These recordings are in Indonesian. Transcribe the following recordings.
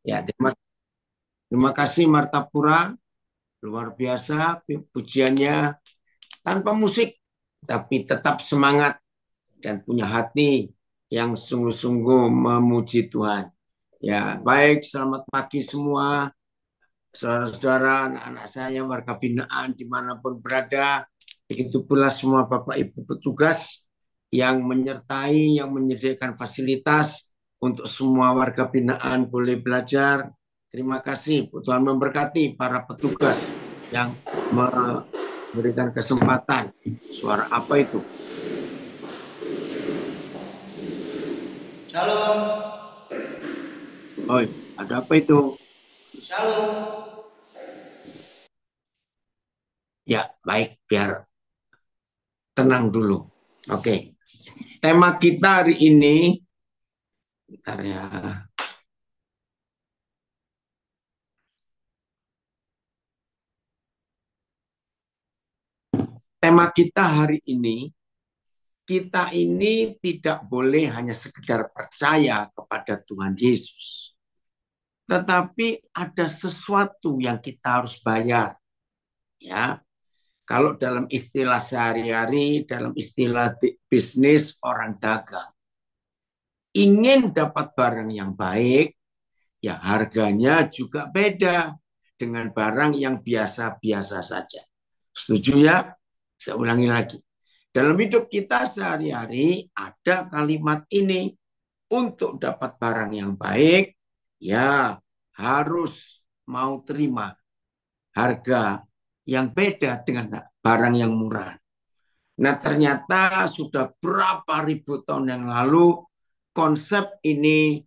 Ya, terima kasih Martapura, luar biasa pujiannya tanpa musik, tapi tetap semangat dan punya hati yang sungguh-sungguh memuji Tuhan. Ya, baik, selamat pagi semua, saudara-saudara, anak-anak saya, warga binaan dimanapun berada. Begitu pula semua Bapak Ibu petugas yang menyertai, yang menyediakan fasilitas untuk semua warga binaan boleh belajar. Terima kasih, Tuhan memberkati para petugas yang memberikan kesempatan. Suara apa itu? Shalom, Oh, ada apa itu? shalom. Ya, baik, biar tenang dulu. Oke, tema kita hari ini, bentar ya. Tema kita hari ini, kita ini tidak boleh hanya sekedar percaya kepada Tuhan Yesus, tetapi ada sesuatu yang kita harus bayar. Ya, kalau dalam istilah sehari-hari, dalam istilah bisnis orang dagang, ingin dapat barang yang baik, ya harganya juga beda dengan barang yang biasa-biasa saja. Setuju ya? Saya ulangi lagi. Dalam hidup kita sehari-hari ada kalimat ini, untuk dapat barang yang baik, ya harus mau terima harga yang beda dengan barang yang murah. Nah, ternyata sudah berapa ribu tahun yang lalu konsep ini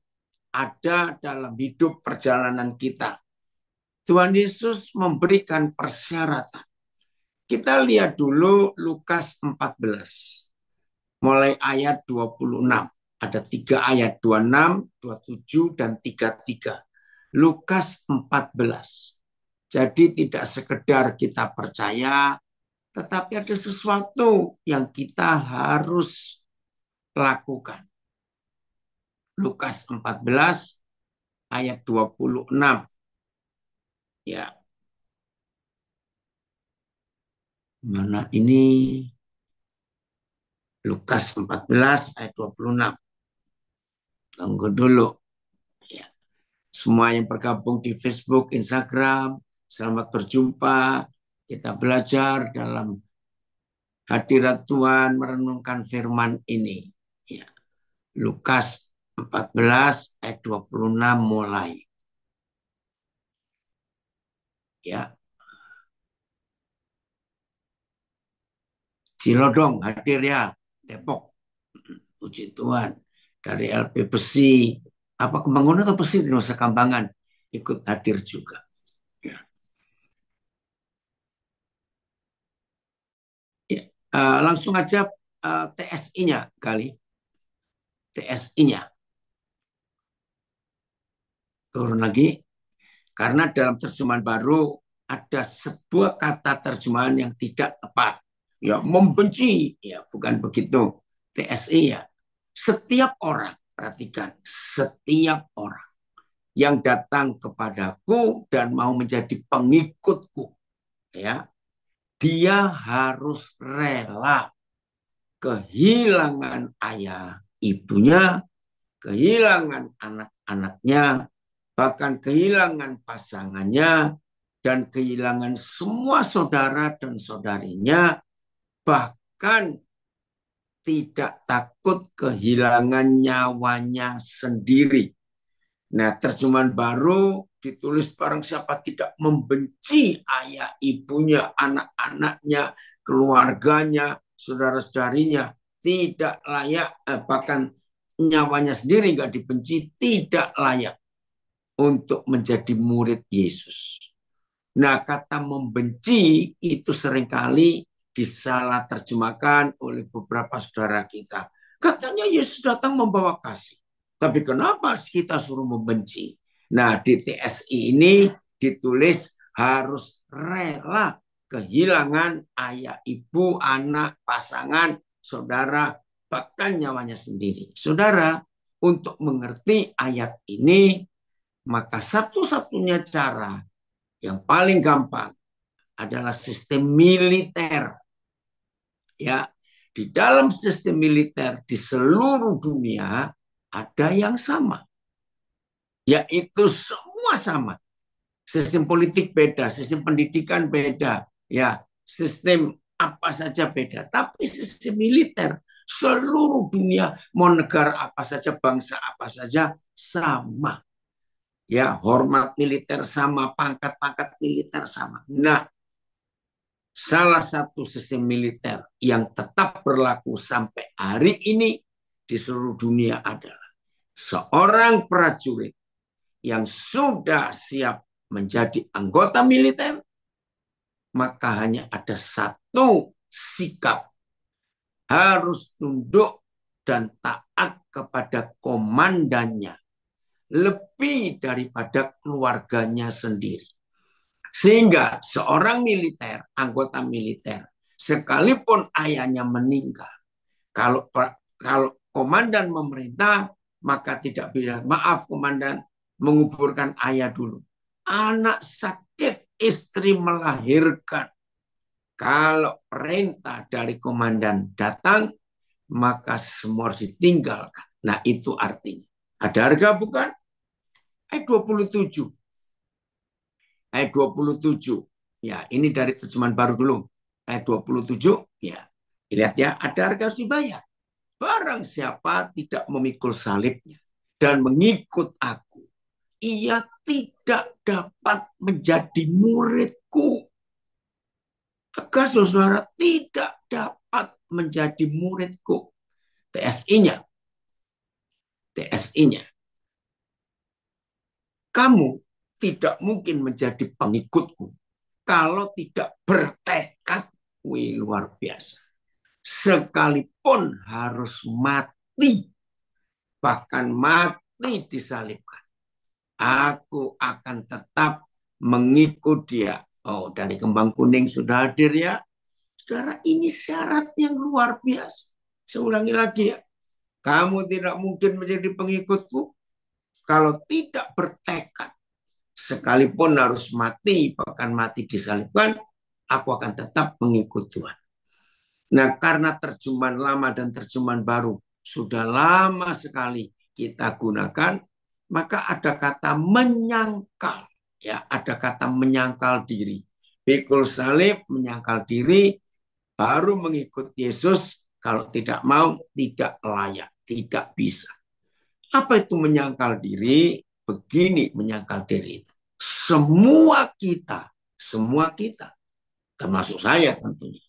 ada dalam hidup perjalanan kita. Tuhan Yesus memberikan persyaratan. Kita lihat dulu Lukas 14, mulai ayat 26. Ada 3 ayat, 26, 27, dan 33. Lukas 14. Jadi tidak sekedar kita percaya, tetapi ada sesuatu yang kita harus lakukan. Lukas 14 ayat 26. Ya, mana ini? Lukas 14 ayat 26. Tunggu dulu. Ya. Semua yang bergabung di Facebook, Instagram, selamat berjumpa. Kita belajar dalam hadirat Tuhan merenungkan firman ini. Ya. Lukas 14 ayat 26 mulai. Ya, Cilodong hadir ya, Depok. Puji Tuhan. Dari LP Besi, apa Pembangunan atau Besi di Nusa Kambangan ikut hadir juga. Ya. Ya. Langsung aja TSI-nya kali. TSI-nya turun lagi. Karena dalam terjemahan baru ada sebuah kata terjemahan yang tidak tepat. Ya, membenci. Ya, bukan begitu. TSI ya. Setiap orang, perhatikan, setiap orang yang datang kepadaku dan mau menjadi pengikutku, ya, dia harus rela kehilangan ayah ibunya, kehilangan anak-anaknya, bahkan kehilangan pasangannya, dan kehilangan semua saudara dan saudarinya, bahkan tidak takut kehilangan nyawanya sendiri. Nah, terjemahan baru ditulis barang siapa tidak membenci ayah ibunya, anak-anaknya, keluarganya, saudara-saudarinya, tidak layak, bahkan nyawanya sendiri nggak dibenci, tidak layak untuk menjadi murid Yesus. Nah, kata membenci itu seringkali disalah terjemahkan oleh beberapa saudara kita. Katanya Yesus datang membawa kasih. Tapi kenapa kita suruh membenci? Nah, di TSI ini ditulis harus rela kehilangan ayah, ibu, anak, pasangan, saudara, bahkan nyawanya sendiri. Saudara, untuk mengerti ayat ini, Maka satu-satunya cara yang paling gampang adalah sistem militer. Ya, di dalam sistem militer di seluruh dunia ada yang sama, yaitu semua sama. Sistem politik beda, sistem pendidikan beda, ya, sistem apa saja beda. Tapi sistem militer seluruh dunia, mau negara apa saja, bangsa apa saja sama. Ya, hormat militer sama, pangkat-pangkat militer sama. Nah, salah satu sistem militer yang tetap berlaku sampai hari ini di seluruh dunia adalah seorang prajurit yang sudah siap menjadi anggota militer, maka hanya ada satu sikap, harus tunduk dan taat kepada komandannya lebih daripada keluarganya sendiri. Sehingga seorang militer, anggota militer, sekalipun ayahnya meninggal, kalau komandan memerintah, maka tidak bilang, maaf komandan, menguburkan ayah dulu. Anak sakit, istri melahirkan. Kalau perintah dari komandan datang, maka semua harus ditinggalkan. Nah, itu artinya. Ada harga bukan? Ayat 27. Ayat 27. Ya, ini dari terjemahan baru dulu. Ayat 27, ya. Lihat ya, ada harga harus dibayar. Barang siapa tidak memikul salibnya dan mengikut aku, ia tidak dapat menjadi muridku. Tegas, saudara, tidak dapat menjadi muridku. TSI-nya. TSI-nya. Kamu tidak mungkin menjadi pengikutku kalau tidak bertekad. Wih, luar biasa. Sekalipun harus mati, bahkan mati disalibkan, aku akan tetap mengikut dia. Oh, dari Kembang Kuning sudah hadir ya. Saudara, ini syarat yang luar biasa. Saya ulangi lagi ya. Kamu tidak mungkin menjadi pengikutku kalau tidak bertekad. Sekalipun harus mati, bahkan mati disalibkan, aku akan tetap mengikut Tuhan. Nah, karena terjemahan lama dan terjemahan baru sudah lama sekali kita gunakan, maka ada kata menyangkal. Ya, ada kata menyangkal diri. Pikul salib, menyangkal diri, baru mengikut Yesus. Kalau tidak mau, tidak layak, tidak bisa. Apa itu menyangkal diri? Begini menyangkal diri itu. Semua kita, termasuk saya tentunya,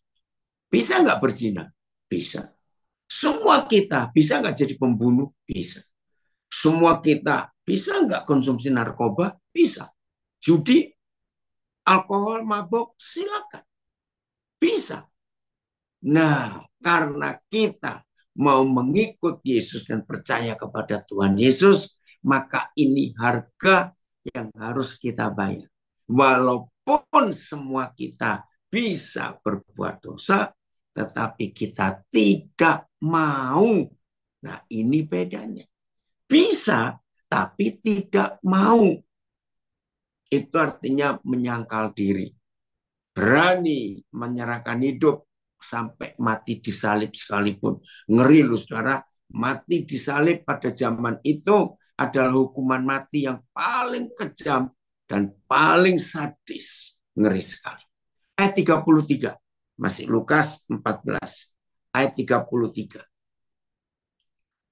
bisa nggak berzina? Bisa. Semua kita bisa nggak jadi pembunuh? Bisa. Semua kita bisa nggak konsumsi narkoba? Bisa. Judi, alkohol, mabok, silakan. Bisa. Nah, karena kita mau mengikut Yesus dan percaya kepada Tuhan Yesus, maka ini harga yang harus kita bayar. Walaupun semua kita bisa berbuat dosa, tetapi kita tidak mau. Nah, ini bedanya. Bisa, tapi tidak mau. Itu artinya menyangkal diri. Berani menyerahkan hidup sampai mati disalib sekalipun. Ngeri loh saudara, mati disalib pada zaman itu adalah hukuman mati yang paling kejam dan paling sadis. Ngeri sekali. Ayat 33, masih Lukas 14. Ayat 33.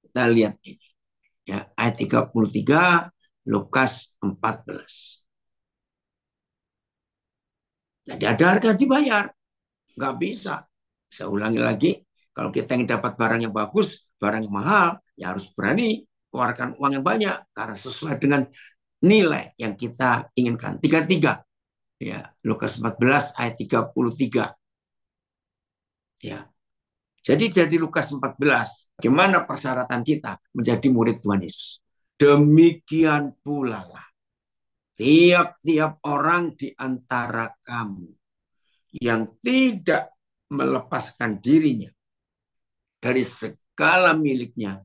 Kita lihat ini. Ya, ayat 33, Lukas 14. Jadi ada harga dibayar. Nggak bisa. Saya ulangi lagi, kalau kita ingin dapat barang yang bagus, barang yang mahal, ya harus berani keluarkan uang yang banyak karena sesuai dengan nilai yang kita inginkan. 33. Ya, Lukas 14 ayat 33. Ya. Jadi dari Lukas 14, bagaimana persyaratan kita menjadi murid Tuhan Yesus? Demikian pula lah tiap-tiap orang di antara kamu yang tidak melepaskan dirinya dari segala miliknya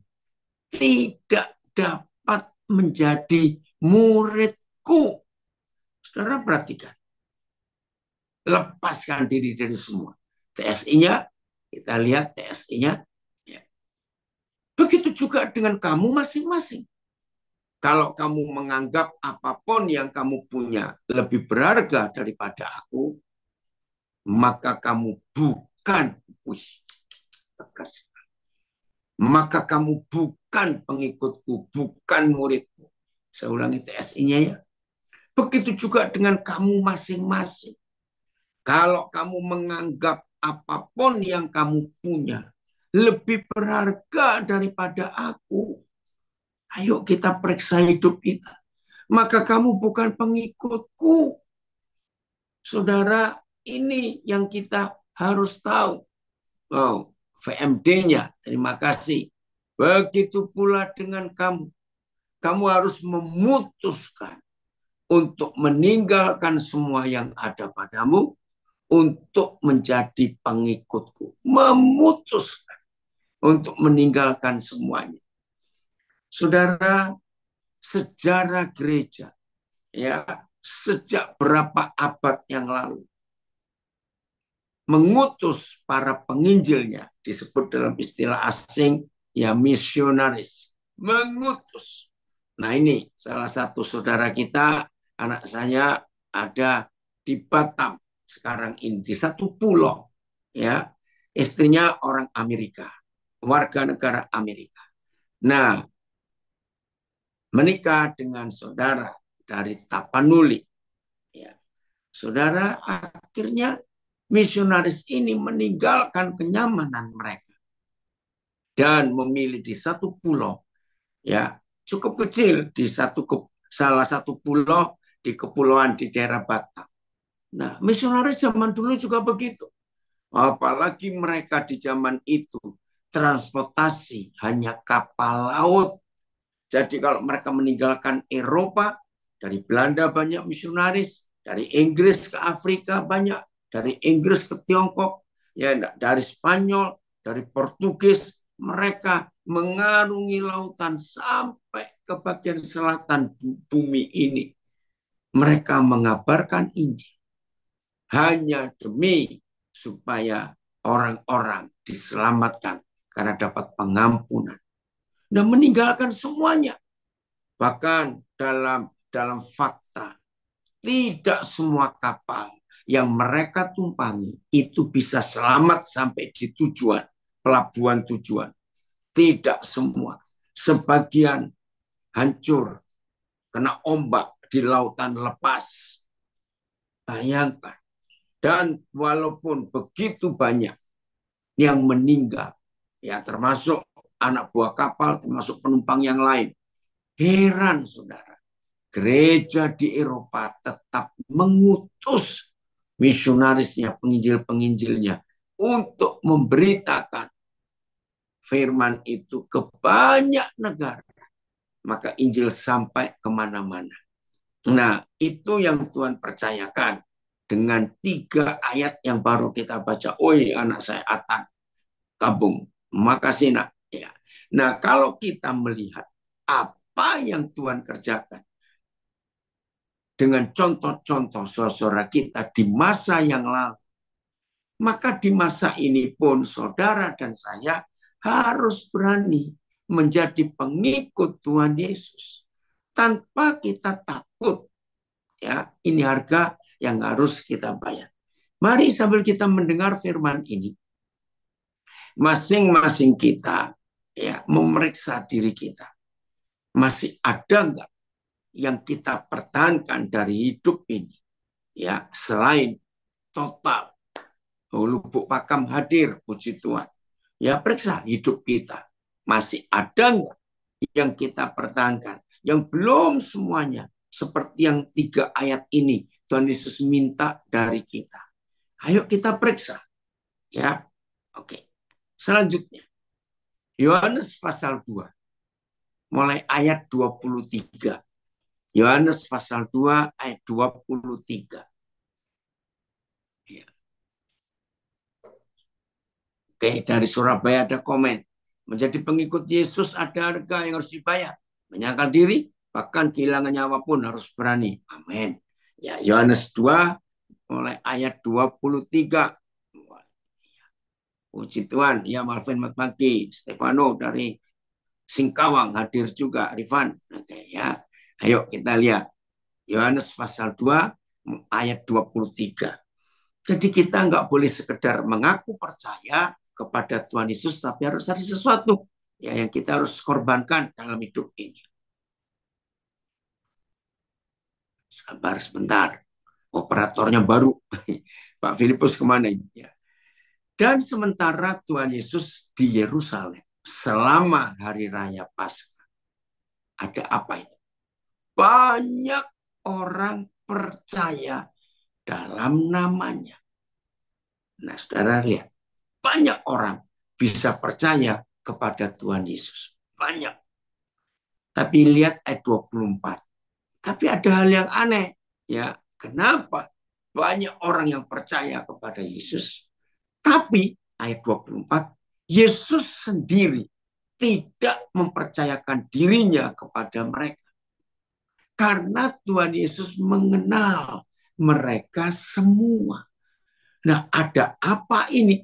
tidak dapat menjadi muridku. Saudara perhatikan. Lepaskan diri dari semua. TSI-nya, kita lihat TSI-nya. Ya. Begitu juga dengan kamu masing-masing. Kalau kamu menganggap apapun yang kamu punya lebih berharga daripada aku, maka kamu bukan, tegas, maka kamu bukan pengikutku, bukan muridku. Saya ulangi TSI-nya ya. Begitu juga dengan kamu masing-masing. Kalau kamu menganggap apapun yang kamu punya lebih berharga daripada aku, ayo kita periksa hidup kita. Maka kamu bukan pengikutku. Saudara, ini yang kita harus tahu. Oh, VMD-nya, terima kasih. Begitu pula dengan kamu. Kamu harus memutuskan untuk meninggalkan semua yang ada padamu untuk menjadi pengikutku. Memutuskan untuk meninggalkan semuanya. Saudara, sejarah gereja ya sejak berapa abad yang lalu mengutus para penginjilnya, disebut dalam istilah asing ya misionaris, mengutus. Nah ini salah satu saudara kita, anak saya ada di Batam sekarang ini, di satu pulau ya, istrinya orang Amerika, warga negara Amerika. Nah, menikah dengan saudara dari Tapanuli. Ya. Saudara, akhirnya misionaris ini meninggalkan kenyamanan mereka dan memilih di satu pulau, ya cukup kecil, di salah satu pulau di kepulauan di daerah Batam. Nah, misionaris zaman dulu juga begitu. Apalagi mereka di zaman itu transportasi hanya kapal laut. Jadi kalau mereka meninggalkan Eropa, dari Belanda banyak misionaris, dari Inggris ke Afrika banyak, dari Inggris ke Tiongkok, ya dari Spanyol, dari Portugis, mereka mengarungi lautan sampai ke bagian selatan bumi ini. Mereka mengabarkan Injil hanya demi supaya orang-orang diselamatkan karena dapat pengampunan dan meninggalkan semuanya. Bahkan dalam fakta, tidak semua kapal yang mereka tumpangi itu bisa selamat sampai di tujuan, pelabuhan tujuan. Tidak semua. Sebagian hancur, kena ombak di lautan lepas. Bayangkan. Dan walaupun begitu banyak yang meninggal, ya termasuk anak buah kapal, termasuk penumpang yang lain. Heran saudara, gereja di Eropa tetap mengutus misionarisnya, penginjil-penginjilnya untuk memberitakan firman itu ke banyak negara. Maka Injil sampai kemana-mana. Nah, itu yang Tuhan percayakan dengan 3 ayat yang baru kita baca. Oi, anak saya Atan, kabung. Makasih nak. Ya. Nah, kalau kita melihat apa yang Tuhan kerjakan dengan contoh-contoh saudara kita di masa yang lalu, maka di masa ini pun saudara dan saya harus berani menjadi pengikut Tuhan Yesus tanpa kita takut. Ya, ini harga yang harus kita bayar. Mari sambil kita mendengar firman ini, masing-masing kita ya memeriksa diri kita. Masih ada enggak yang kita pertahankan dari hidup ini? Ya, selain total lubuk pakam hadir, puji Tuhan. Ya, periksa hidup kita. Masih ada enggak yang kita pertahankan? Yang belum semuanya seperti yang 3 ayat ini Tuhan Yesus minta dari kita. Ayo kita periksa. Ya. Oke. Selanjutnya. Yohanes pasal 2. Mulai ayat 23. Yohanes pasal 2 ayat 23. Ya. Oke, dari Surabaya ada komen. Menjadi pengikut Yesus ada harga yang harus dibayar. Menyangkal diri, Bahkan kehilangan nyawa pun harus berani. Amin. Ya, Yohanes 2 mulai ayat 23. Puji Tuhan, ya Malvin Matmaki, Stefano dari Singkawang hadir juga, Rifan. Oke, ya. Ayo kita lihat. Yohanes pasal 2 ayat 23. Jadi kita nggak boleh sekedar mengaku percaya kepada Tuhan Yesus, tapi harus ada sesuatu ya yang kita harus korbankan dalam hidup ini. Sabar sebentar, operatornya baru. Pak Filipus kemana ini? Ya. Dan sementara Tuhan Yesus di Yerusalem selama hari raya Paskah, ada apa itu? Banyak orang percaya dalam namanya. Nah, saudara lihat, banyak orang bisa percaya kepada Tuhan Yesus. Banyak. Tapi lihat ayat 24. Tapi ada hal yang aneh. Ya, kenapa banyak orang yang percaya kepada Yesus? Tapi ayat 24, Yesus sendiri tidak mempercayakan dirinya kepada mereka. Karena Tuhan Yesus mengenal mereka semua. Nah, ada apa ini?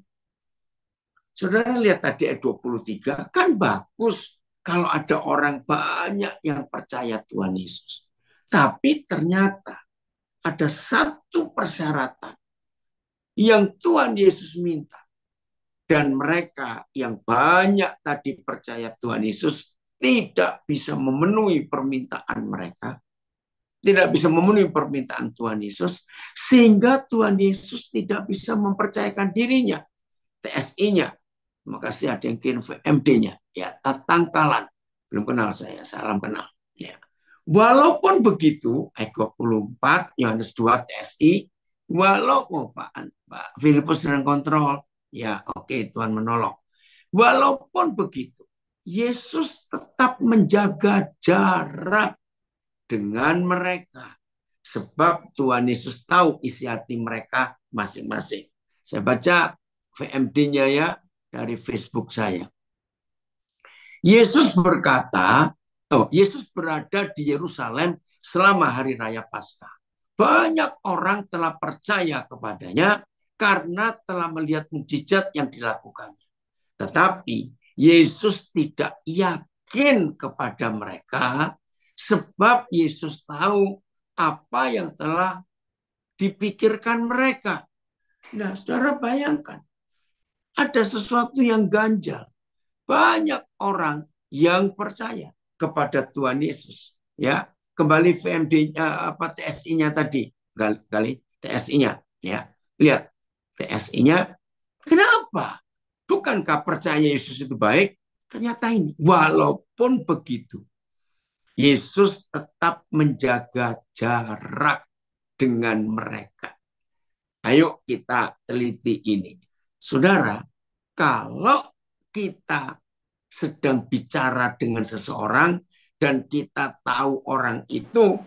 Saudara lihat tadi ayat 23, kan bagus kalau ada orang banyak yang percaya Tuhan Yesus. Tapi ternyata ada satu persyaratan yang Tuhan Yesus minta. Dan mereka yang banyak tadi percaya Tuhan Yesus tidak bisa memenuhi permintaan mereka. Tidak bisa memenuhi permintaan Tuhan Yesus. Sehingga Tuhan Yesus tidak bisa mempercayakan dirinya. TSI-nya. Terima kasih ada yang kirim VMD-nya. Ya, Tatangkalan. Belum kenal saya, salam kenal. Ya. Walaupun begitu, ayat 24, Yohanes 2 TSI, walaupun Pak Filipus sedang kontrol, ya oke, Tuhan menolong. Walaupun begitu, Yesus tetap menjaga jarak dengan mereka. Sebab Tuhan Yesus tahu isi hati mereka masing-masing. Saya baca VMD-nya ya dari Facebook saya. Yesus berkata, Yesus berada di Yerusalem selama hari raya Paskah. Banyak orang telah percaya kepadanya karena telah melihat mukjizat yang dilakukannya. Tetapi Yesus tidak yakin kepada mereka sebab Yesus tahu apa yang telah dipikirkan mereka. Nah, saudara bayangkan, ada sesuatu yang ganjal. Banyak orang yang percaya kepada Tuhan Yesus. Ya, kembali VMD-nya apa TSI-nya tadi, kali TSI-nya. Ya, lihat TSI-nya. Kenapa? Bukankah percaya Yesus itu baik? Ternyata ini, walaupun begitu, Yesus tetap menjaga jarak dengan mereka. Ayo kita teliti ini. Saudara, kalau kita sedang bicara dengan seseorang dan kita tahu orang itu,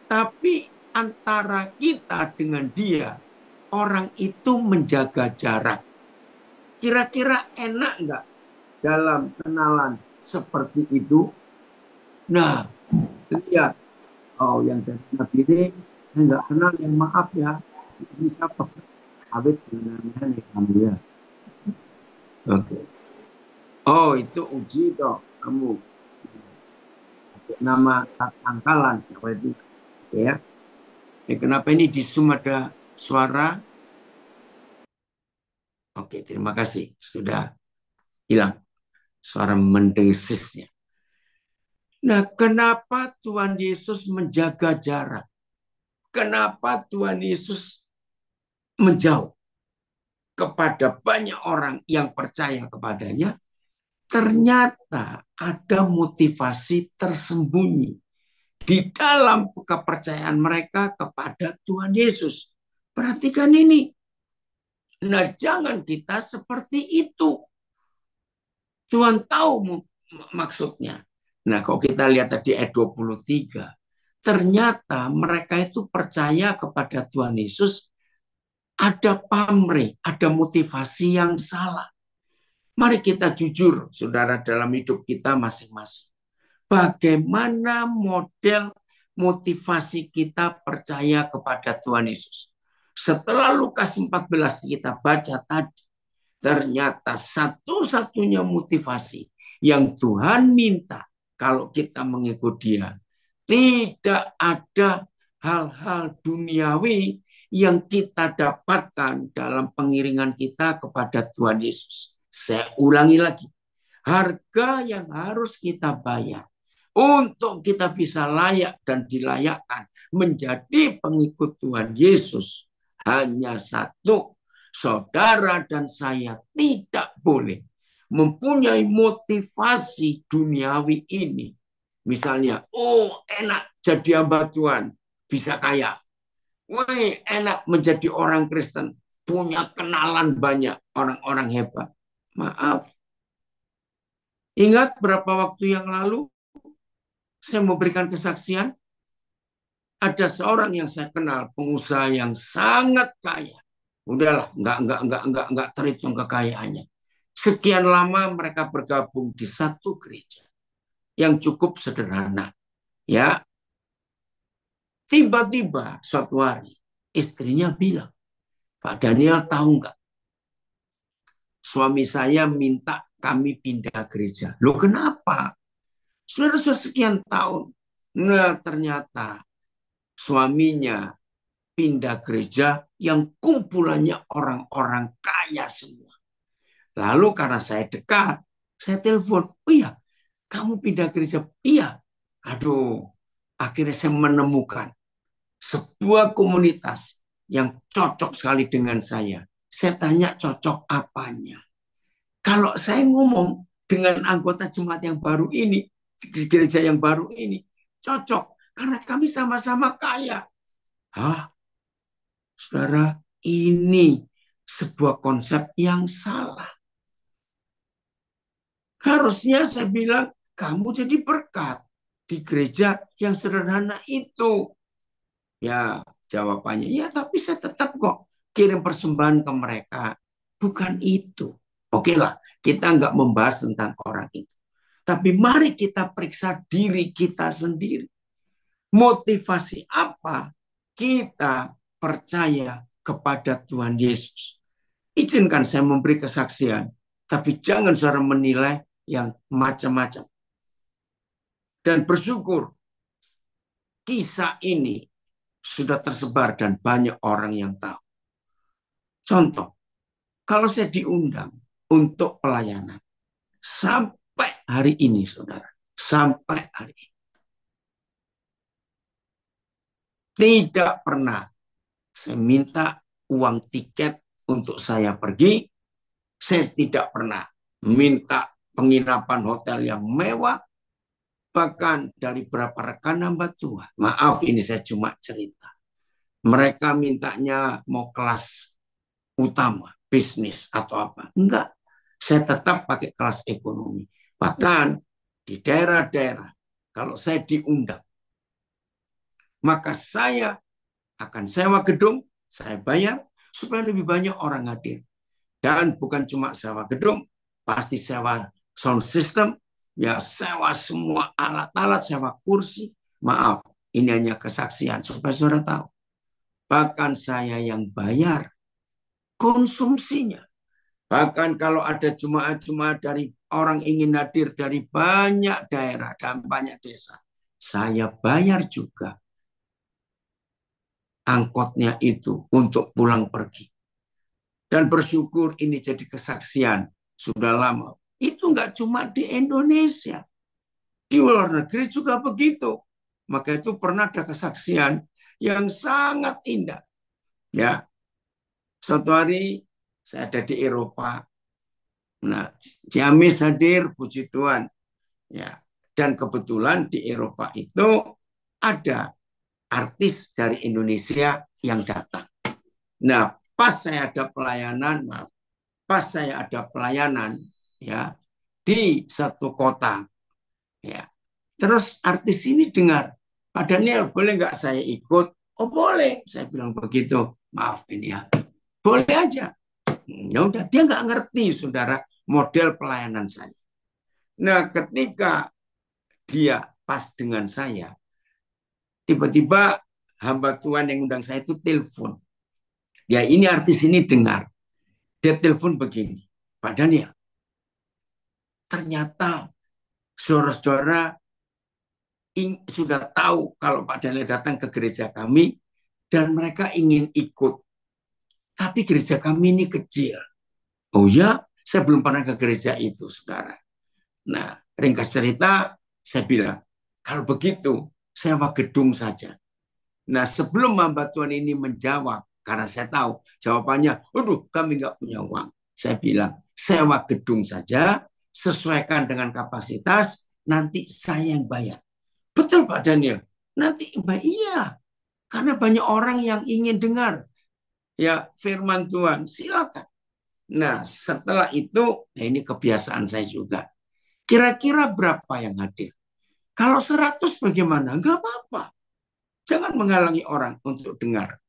tapi antara kita dengan dia, orang itu menjaga jarak. Kira-kira enak nggak dalam kenalan seperti itu? Nah, lihat. Oh, yang dari Nabi ini, saya nggak kenal, yang maaf ya. Ini siapa? Awet namanya kamu ya. Oke. Oh, itu Uji toh, kamu. Nama Tatangkalan, siapa itu? Ya. Kenapa ini di Zoom ada suara? Oke, terima kasih. Sudah hilang suara mendesisnya. Nah, kenapa Tuhan Yesus menjaga jarak? Kenapa Tuhan Yesus menjauh kepada banyak orang yang percaya kepadanya? Ternyata ada motivasi tersembunyi di dalam kepercayaan mereka kepada Tuhan Yesus. Perhatikan ini. Nah, jangan kita seperti itu. Tuhan tahu maksudnya. Nah, kalau kita lihat tadi ayat 23, ternyata mereka itu percaya kepada Tuhan Yesus, ada pamrih, ada motivasi yang salah. Mari kita jujur, saudara, dalam hidup kita masing-masing. bagaimana model motivasi kita percaya kepada Tuhan Yesus. Setelah Lukas 14 kita baca tadi, ternyata satu-satunya motivasi yang Tuhan minta kalau kita mengikut Dia, tidak ada hal-hal duniawi yang kita dapatkan dalam pengiringan kita kepada Tuhan Yesus. Saya ulangi lagi, harga yang harus kita bayar untuk kita bisa layak dan dilayakkan menjadi pengikut Tuhan Yesus hanya satu. Saudara dan saya tidak boleh mempunyai motivasi duniawi ini. Misalnya, enak jadi hamba Tuhan, bisa kaya. Wih, enak menjadi orang Kristen, punya kenalan banyak, orang-orang hebat. Maaf. Ingat berapa waktu yang lalu saya memberikan kesaksian, ada seorang yang saya kenal, pengusaha yang sangat kaya. Udahlah, enggak terhitung kekayaannya. Sekian lama mereka bergabung di satu gereja yang cukup sederhana. Ya, tiba-tiba suatu hari istrinya bilang, Pak Daniel tahu nggak? Suami saya minta kami pindah gereja. Loh kenapa? Sudah sekian tahun. Nah ternyata suaminya pindah gereja yang kumpulannya orang-orang kaya semua. Lalu karena saya dekat, saya telepon, oh iya, kamu pindah gereja? Iya. Aduh, akhirnya saya menemukan sebuah komunitas yang cocok sekali dengan saya. Saya tanya cocok apanya. Kalau saya ngomong dengan anggota jemaat yang baru ini, gereja yang baru ini, cocok. Karena kami sama-sama kaya. Hah? Saudara, ini sebuah konsep yang salah. Harusnya saya bilang, kamu jadi berkat di gereja yang sederhana itu. Ya, jawabannya, ya tapi saya tetap kok kirim persembahan ke mereka. Bukan itu. Oke lah, kita nggak membahas tentang orang itu. Tapi mari kita periksa diri kita sendiri. Motivasi apa kita percaya kepada Tuhan Yesus. Izinkan saya memberi kesaksian, tapi jangan saudara menilai yang macam-macam. Dan bersyukur kisah ini sudah tersebar dan banyak orang yang tahu. Contoh, kalau saya diundang untuk pelayanan, sampai hari ini saudara, sampai hari ini, tidak pernah saya minta uang tiket untuk saya pergi. Saya tidak pernah minta penginapan hotel yang mewah. Bahkan dari beberapa rekan hamba Tuhan. Maaf ini saya cuma cerita. Mereka mintanya mau kelas utama, bisnis atau apa. Enggak. Saya tetap pakai kelas ekonomi. Bahkan di daerah-daerah, kalau saya diundang, maka saya akan sewa gedung, saya bayar, supaya lebih banyak orang hadir. Dan bukan cuma sewa gedung, pasti sewa sound system, ya sewa semua alat-alat, sewa kursi. Maaf, ini hanya kesaksian supaya saudara tahu. Bahkan saya yang bayar konsumsinya. Bahkan kalau ada jemaat-jemaat dari orang ingin hadir dari banyak daerah dan banyak desa, saya bayar juga angkotnya itu untuk pulang pergi. Dan bersyukur ini jadi kesaksian sudah lama. Itu nggak cuma di Indonesia. Di luar negeri juga begitu. Maka itu pernah ada kesaksian yang sangat indah. Ya, suatu hari saya ada di Eropa. Nah, Ciamis hadir, puji Tuhan. Ya, dan kebetulan di Eropa itu ada artis dari Indonesia yang datang. Nah, pas saya ada pelayanan, ya di satu kota, ya. Terus artis ini dengar, Pak Daniel, boleh nggak saya ikut? Oh boleh, saya bilang begitu. Maaf ini ya, boleh aja. Ya udah, dia nggak ngerti, saudara, model pelayanan saya. Nah, ketika dia pas dengan saya, tiba-tiba hamba Tuhan yang undang saya itu telepon. Ya ini artis ini dengar. Dia telepon begini, Pak Daniel, ternyata saudara-saudara sudah tahu kalau Pak Daniel datang ke gereja kami dan mereka ingin ikut. Tapi gereja kami ini kecil. Oh ya, saya belum pernah ke gereja itu, saudara. Nah, ringkas cerita, saya bilang, kalau begitu, sewa gedung saja. Nah, sebelum hamba Tuhan ini menjawab, karena saya tahu jawabannya, aduh, kami nggak punya uang. Saya bilang, sewa gedung saja, sesuaikan dengan kapasitas, nanti saya yang bayar. Betul Pak Daniel, nanti iya, karena banyak orang yang ingin dengar ya firman Tuhan, silakan. Nah, setelah itu, nah ini kebiasaan saya juga. Kira-kira berapa yang hadir? Kalau 100 bagaimana? Enggak apa-apa. Jangan menghalangi orang untuk dengar.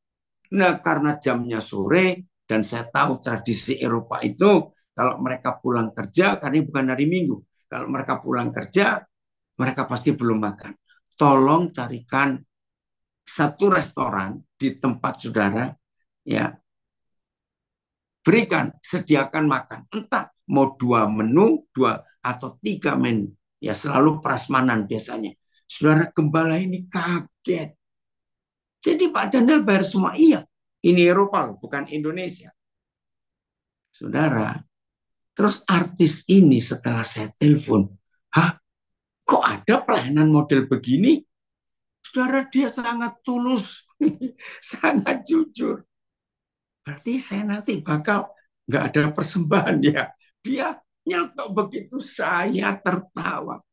Nah, karena jamnya sore, dan saya tahu tradisi Eropa itu, kalau mereka pulang kerja, karena bukan hari Minggu. Kalau mereka pulang kerja, mereka pasti belum makan. Tolong carikan satu restoran di tempat saudara, ya, berikan, sediakan makan. Entah mau 2 menu, 2 atau 3 menu. Ya selalu prasmanan biasanya. Saudara gembala ini kaget. Jadi Pak Daniel bayar semua. Iya, ini Eropa bukan Indonesia. Saudara, terus artis ini setelah saya telepon, hah, kok ada pelayanan model begini? Saudara, dia sangat tulus, sangat jujur. Berarti saya nanti bakal nggak ada persembahan ya. Dia nyetok begitu, saya tertawa.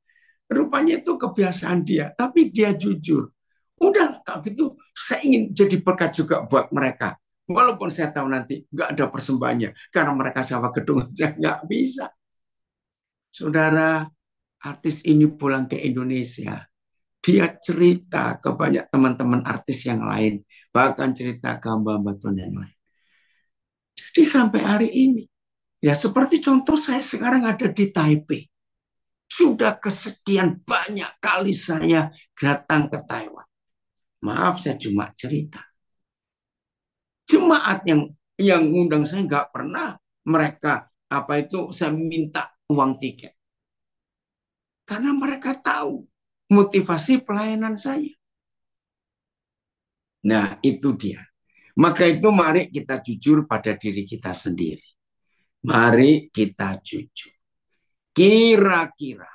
Rupanya itu kebiasaan dia, tapi dia jujur. Udah, kalau gitu saya ingin jadi berkat juga buat mereka. Walaupun saya tahu nanti nggak ada persembahannya, karena mereka sewa gedung aja nggak bisa. Saudara, artis ini pulang ke Indonesia. Dia cerita ke banyak teman-teman artis yang lain, bahkan cerita ke hamba-hamba Tuhan yang lain. Jadi sampai hari ini, ya seperti contoh saya sekarang ada di Taipei. Sudah kesekian banyak kali saya datang ke Taiwan. Maaf, saya cuma cerita. Jemaat yang ngundang saya nggak pernah mereka apa itu saya minta uang tiket. Karena mereka tahu motivasi pelayanan saya. Nah, itu dia. Maka itu mari kita jujur pada diri kita sendiri. Mari kita jujur. Kira-kira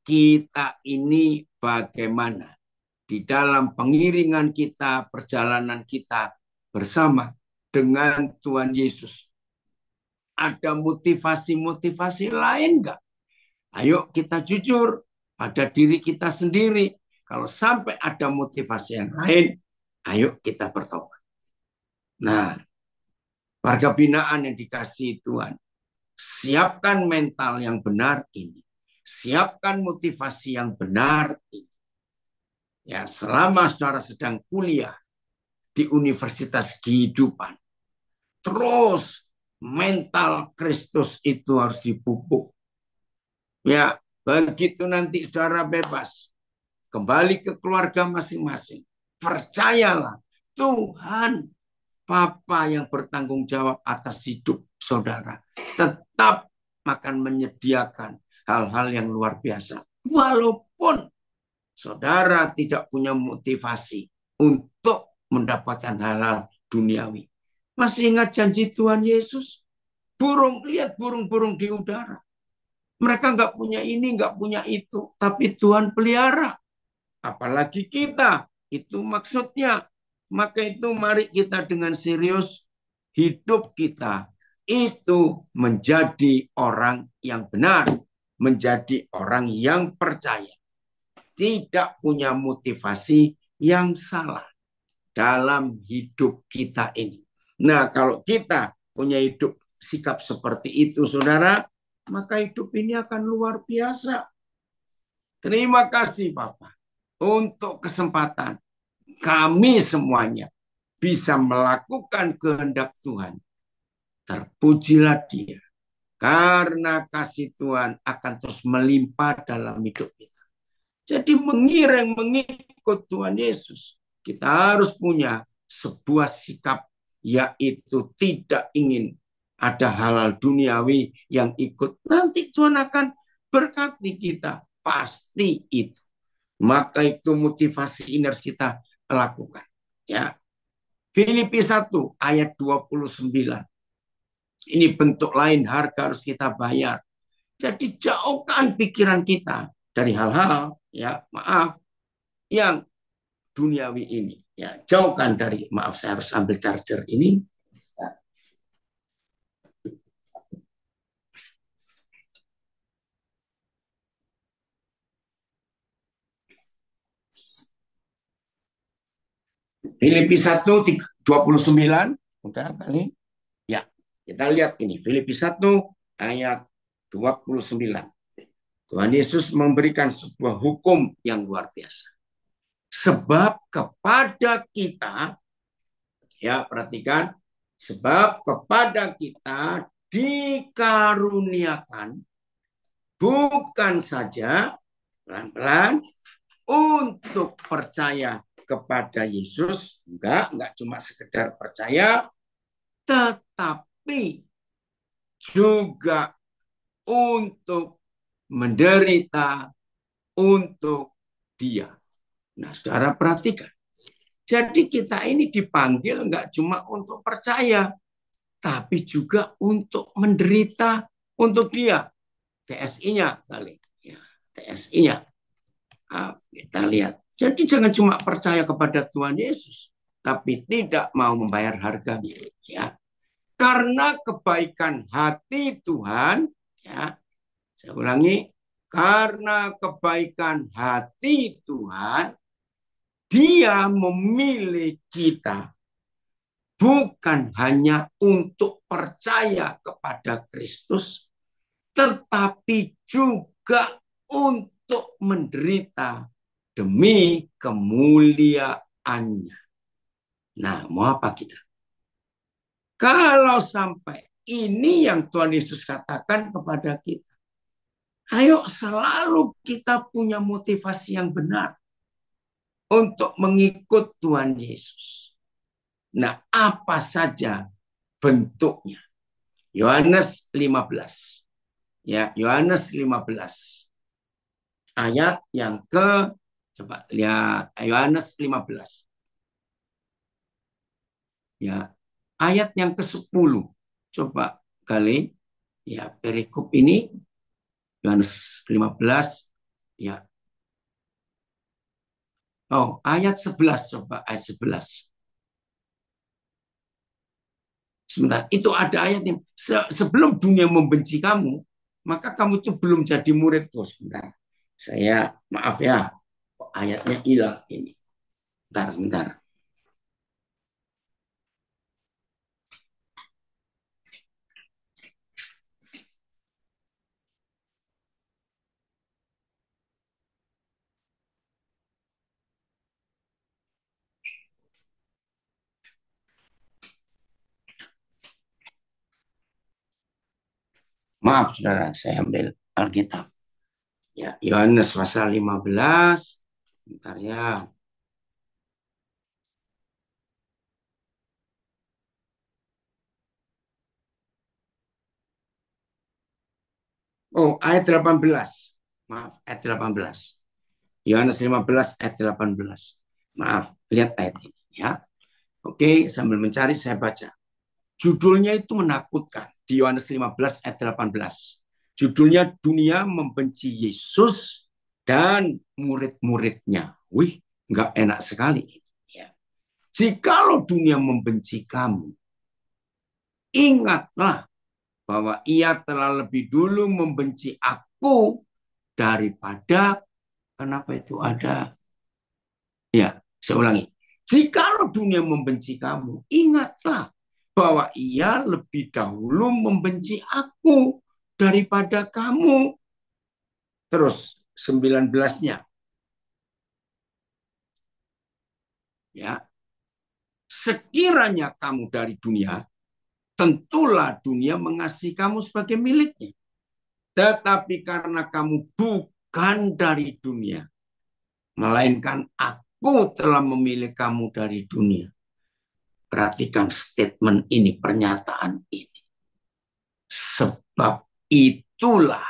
kita ini bagaimana di dalam pengiringan kita, perjalanan kita bersama dengan Tuhan Yesus. Ada motivasi-motivasi lain enggak? Ayo kita jujur pada diri kita sendiri. Kalau sampai ada motivasi yang lain, ayo kita bertobat. Nah, warga binaan yang dikasihi Tuhan, siapkan mental yang benar ini. Siapkan motivasi yang benar ini. Ya, selama saudara sedang kuliah di universitas kehidupan, terus mental Kristus itu harus dipupuk. Ya, begitu nanti saudara bebas, kembali ke keluarga masing-masing. Percayalah, Tuhan Bapa yang bertanggung jawab atas hidup saudara tetap akan menyediakan hal-hal yang luar biasa. Walaupun saudara tidak punya motivasi untuk mendapatkan hal-hal duniawi. Masih ingat janji Tuhan Yesus? Lihat burung-burung di udara. Mereka nggak punya ini, nggak punya itu. Tapi Tuhan pelihara. Apalagi kita. Itu maksudnya. Maka itu mari kita dengan serius hidup kita itu menjadi orang yang benar, menjadi orang yang percaya, tidak punya motivasi yang salah dalam hidup kita ini. Nah, kalau kita punya hidup sikap seperti itu, saudara, maka hidup ini akan luar biasa. Terima kasih Bapak untuk kesempatan kami semuanya bisa melakukan kehendak Tuhan. Terpujilah Dia. Karena kasih Tuhan akan terus melimpah dalam hidup kita. Jadi mengiring mengikut Tuhan Yesus, kita harus punya sebuah sikap, yaitu tidak ingin ada halal duniawi yang ikut. Nanti Tuhan akan berkati kita, pasti itu. Maka itu motivasi ini harus kita lakukan. Ya, Filipi 1 ayat 29. Ini bentuk lain harga harus kita bayar. Jadi jauhkan pikiran kita dari hal-hal, ya maaf, yang duniawi ini. Ya, jauhkan dari, maaf saya harus ambil charger ini. Filipi 1:29. Udah kali. Ya, kita lihat ini. Filipi 1 ayat 29. Tuhan Yesus memberikan sebuah hukum yang luar biasa. Sebab kepada kita, ya perhatikan, sebab kepada kita dikaruniakan bukan saja pelan-pelan untuk percaya kepada Yesus, enggak cuma sekedar percaya, tetapi juga untuk menderita untuk Dia. Nah, saudara perhatikan. Jadi kita ini dipanggil enggak cuma untuk percaya, tapi juga untuk menderita untuk Dia. TSI-nya kali. Ya, TSI-nya. Nah, kita lihat. Jadi jangan cuma percaya kepada Tuhan Yesus, tapi tidak mau membayar harganya. Ya. Karena kebaikan hati Tuhan, ya, saya ulangi, karena kebaikan hati Tuhan, Dia memilih kita bukan hanya untuk percaya kepada Kristus, tetapi juga untuk menderita demi kemuliaannya. Nah, mau apa kita? Kalau sampai ini yang Tuhan Yesus katakan kepada kita, ayo selalu kita punya motivasi yang benar untuk mengikut Tuhan Yesus. Nah, apa saja bentuknya? Yohanes 15. Ya, Yohanes 15. Ayat yang coba lihat Yohanes 15. Ya, ayat yang ke-10. Coba kali ya perikop ini Yohanes 15 ya. Oh, ayat 11 coba ayat 11. Sebentar, itu ada ayat yang sebelum dunia membenci kamu, maka kamu itu belum jadi muridku. Sebentar. Saya maaf ya, ayatnya hilang ini. Bentar. Maaf saudara, saya ambil Alkitab. Ya, Yohanes pasal 15. Bentar ya. Oh, ayat 18. Maaf, ayat 18. Yohanes 15 ayat 18. Maaf, lihat ayat ini ya. Oke, sambil mencari saya baca. Judulnya itu menakutkan di Yohanes 15 ayat 18. Judulnya dunia membenci Yesus dan murid-muridnya. Wih, nggak enak sekali. Ya. Jikalau dunia membenci kamu, ingatlah bahwa ia telah lebih dulu membenci aku daripada, kenapa itu ada? Ya, saya ulangi. Jikalau dunia membenci kamu, ingatlah bahwa ia lebih dahulu membenci aku daripada kamu. Terus 19-nya. Ya. Sekiranya kamu dari dunia, tentulah dunia mengasihi kamu sebagai miliknya. Tetapi karena kamu bukan dari dunia, melainkan aku telah memilih kamu dari dunia. Perhatikan statement ini, pernyataan ini. Sebab itulah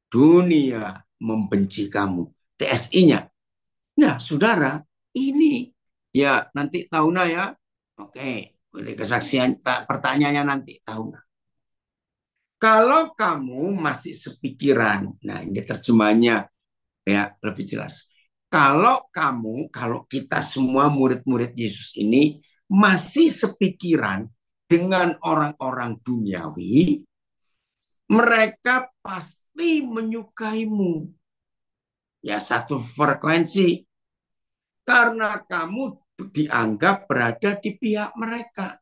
dunia membenci kamu. TSI-nya. Nah, saudara, ini ya nanti tahunnya ya. Oke, boleh kesaksian. Pertanyaannya nanti tahunnya. Kalau kamu masih sepikiran, nah ini terjemahnya ya lebih jelas. Kalau kita semua murid-murid Yesus ini masih sepikiran dengan orang-orang duniawi, mereka pasti menyukaimu. Ya, satu frekuensi. Karena kamu dianggap berada di pihak mereka.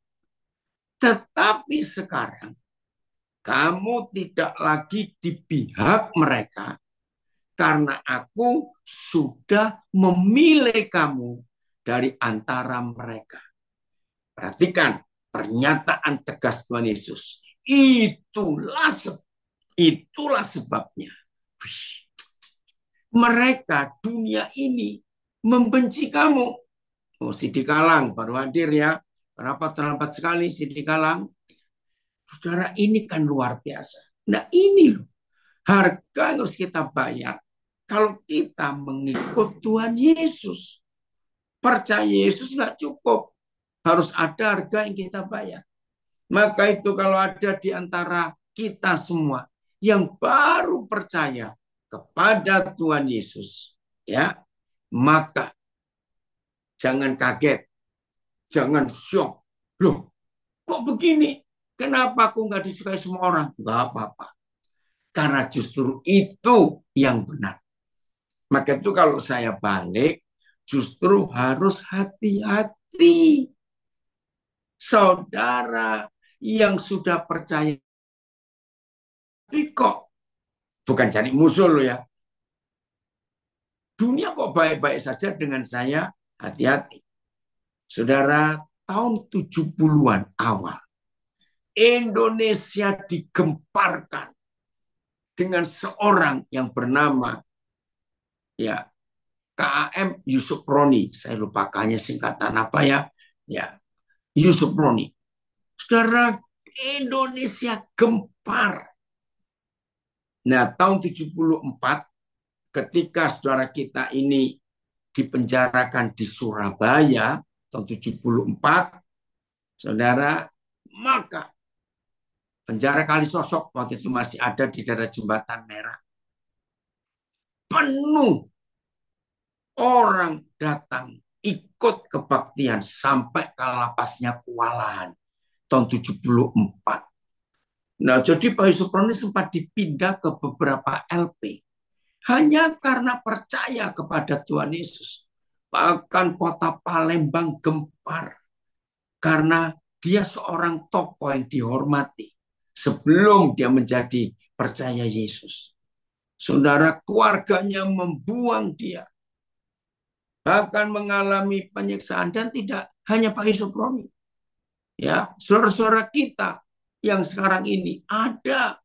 Tetapi sekarang, kamu tidak lagi di pihak mereka, karena aku sudah memilih kamu dari antara mereka. Perhatikan pernyataan tegas Tuhan Yesus. Itulah sebabnya. Mereka, dunia ini, membenci kamu. Oh, Sidi Kalang baru hadir ya. Kenapa terlambat sekali Sidi Kalang? Saudara, ini kan luar biasa. Nah ini loh, harga yang harus kita bayar kalau kita mengikut Tuhan Yesus. Percaya Yesus nggak cukup. Harus ada harga yang kita bayar. Maka itu kalau ada di antara kita semua yang baru percaya kepada Tuhan Yesus, ya, maka jangan kaget, jangan shock. Loh, kok begini? Kenapa aku nggak disukai semua orang? Nggak apa-apa. Karena justru itu yang benar. Maka itu kalau saya balik, justru harus hati-hati. Saudara yang sudah percaya, kok bukan cari musuh loh ya. Dunia kok baik-baik saja dengan saya, hati-hati. Saudara, tahun 70-an awal, Indonesia digemparkan dengan seorang yang bernama ya KAM Yusuf Roni. Saya lupa kayaknya singkatan apa ya. Ya, Yusuf Roni. Saudara, Indonesia gempar. Nah, tahun 74 ketika saudara kita ini dipenjarakan di Surabaya tahun 74, saudara, maka penjara Kalisosok waktu itu masih ada di daerah Jembatan Merah. Penuh orang datang ikut kebaktian sampai ke lapasnya Kualahan tahun 74. Nah, jadi Pak Yusuf Roni sempat dipindah ke beberapa LP. Hanya karena percaya kepada Tuhan Yesus. Bahkan kota Palembang gempar. Karena dia seorang tokoh yang dihormati. Sebelum dia menjadi percaya Yesus. Saudara, keluarganya membuang dia. Bahkan mengalami penyiksaan. Dan tidak hanya Pak Yusuf Roni. Ya, saudara-saudara kita yang sekarang ini ada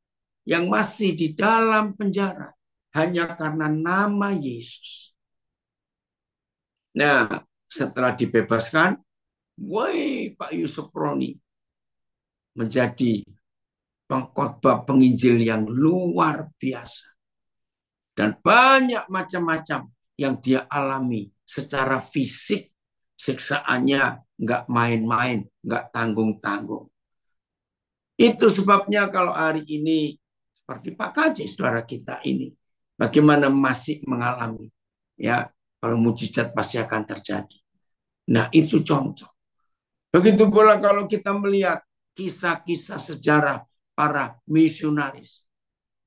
yang masih di dalam penjara hanya karena nama Yesus. Nah, setelah dibebaskan, woi Pak Yusuf Roni menjadi pengkhotbah penginjil yang luar biasa. Dan banyak macam-macam yang dia alami secara fisik, siksaannya nggak main-main, nggak tanggung-tanggung. Itu sebabnya kalau hari ini seperti Pak KJ, saudara kita ini, bagaimana masih mengalami, ya, kalau mujizat pasti akan terjadi. Nah, itu contoh. Begitu pula kalau kita melihat kisah-kisah sejarah para misionaris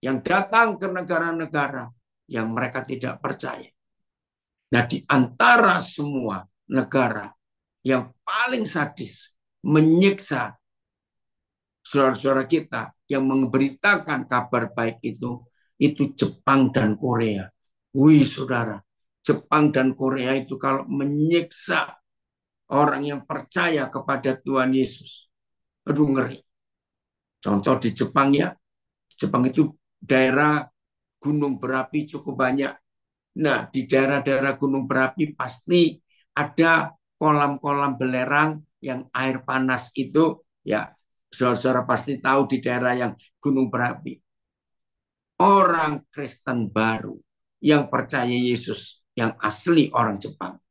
yang datang ke negara-negara yang mereka tidak percaya. Nah, di antara semua negara yang paling sadis menyiksa saudara-saudara kita yang memberitakan kabar baik itu Jepang dan Korea. Wih, saudara, Jepang dan Korea itu kalau menyiksa orang yang percaya kepada Tuhan Yesus, aduh ngeri. Contoh di Jepang ya, Jepang itu daerah gunung berapi cukup banyak. Nah, di daerah-daerah gunung berapi pasti ada kolam-kolam belerang yang air panas itu, ya, saudara-saudara pasti tahu di daerah yang gunung berapi. Orang Kristen baru yang percaya Yesus, yang asli orang Jepang,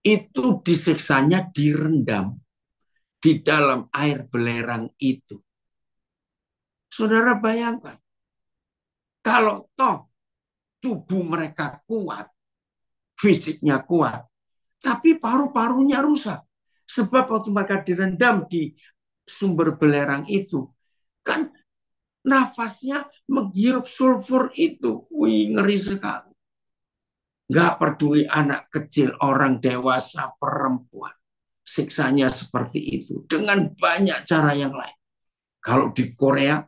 itu disiksanya direndam di dalam air belerang itu. Saudara bayangkan, kalau toh tubuh mereka kuat, fisiknya kuat, tapi paru-parunya rusak. Sebab waktu mereka direndam di sumber belerang itu, kan nafasnya menghirup sulfur itu. Wih, ngeri sekali. Nggak peduli anak kecil, orang dewasa, perempuan. Siksanya seperti itu. Dengan banyak cara yang lain. Kalau di Korea,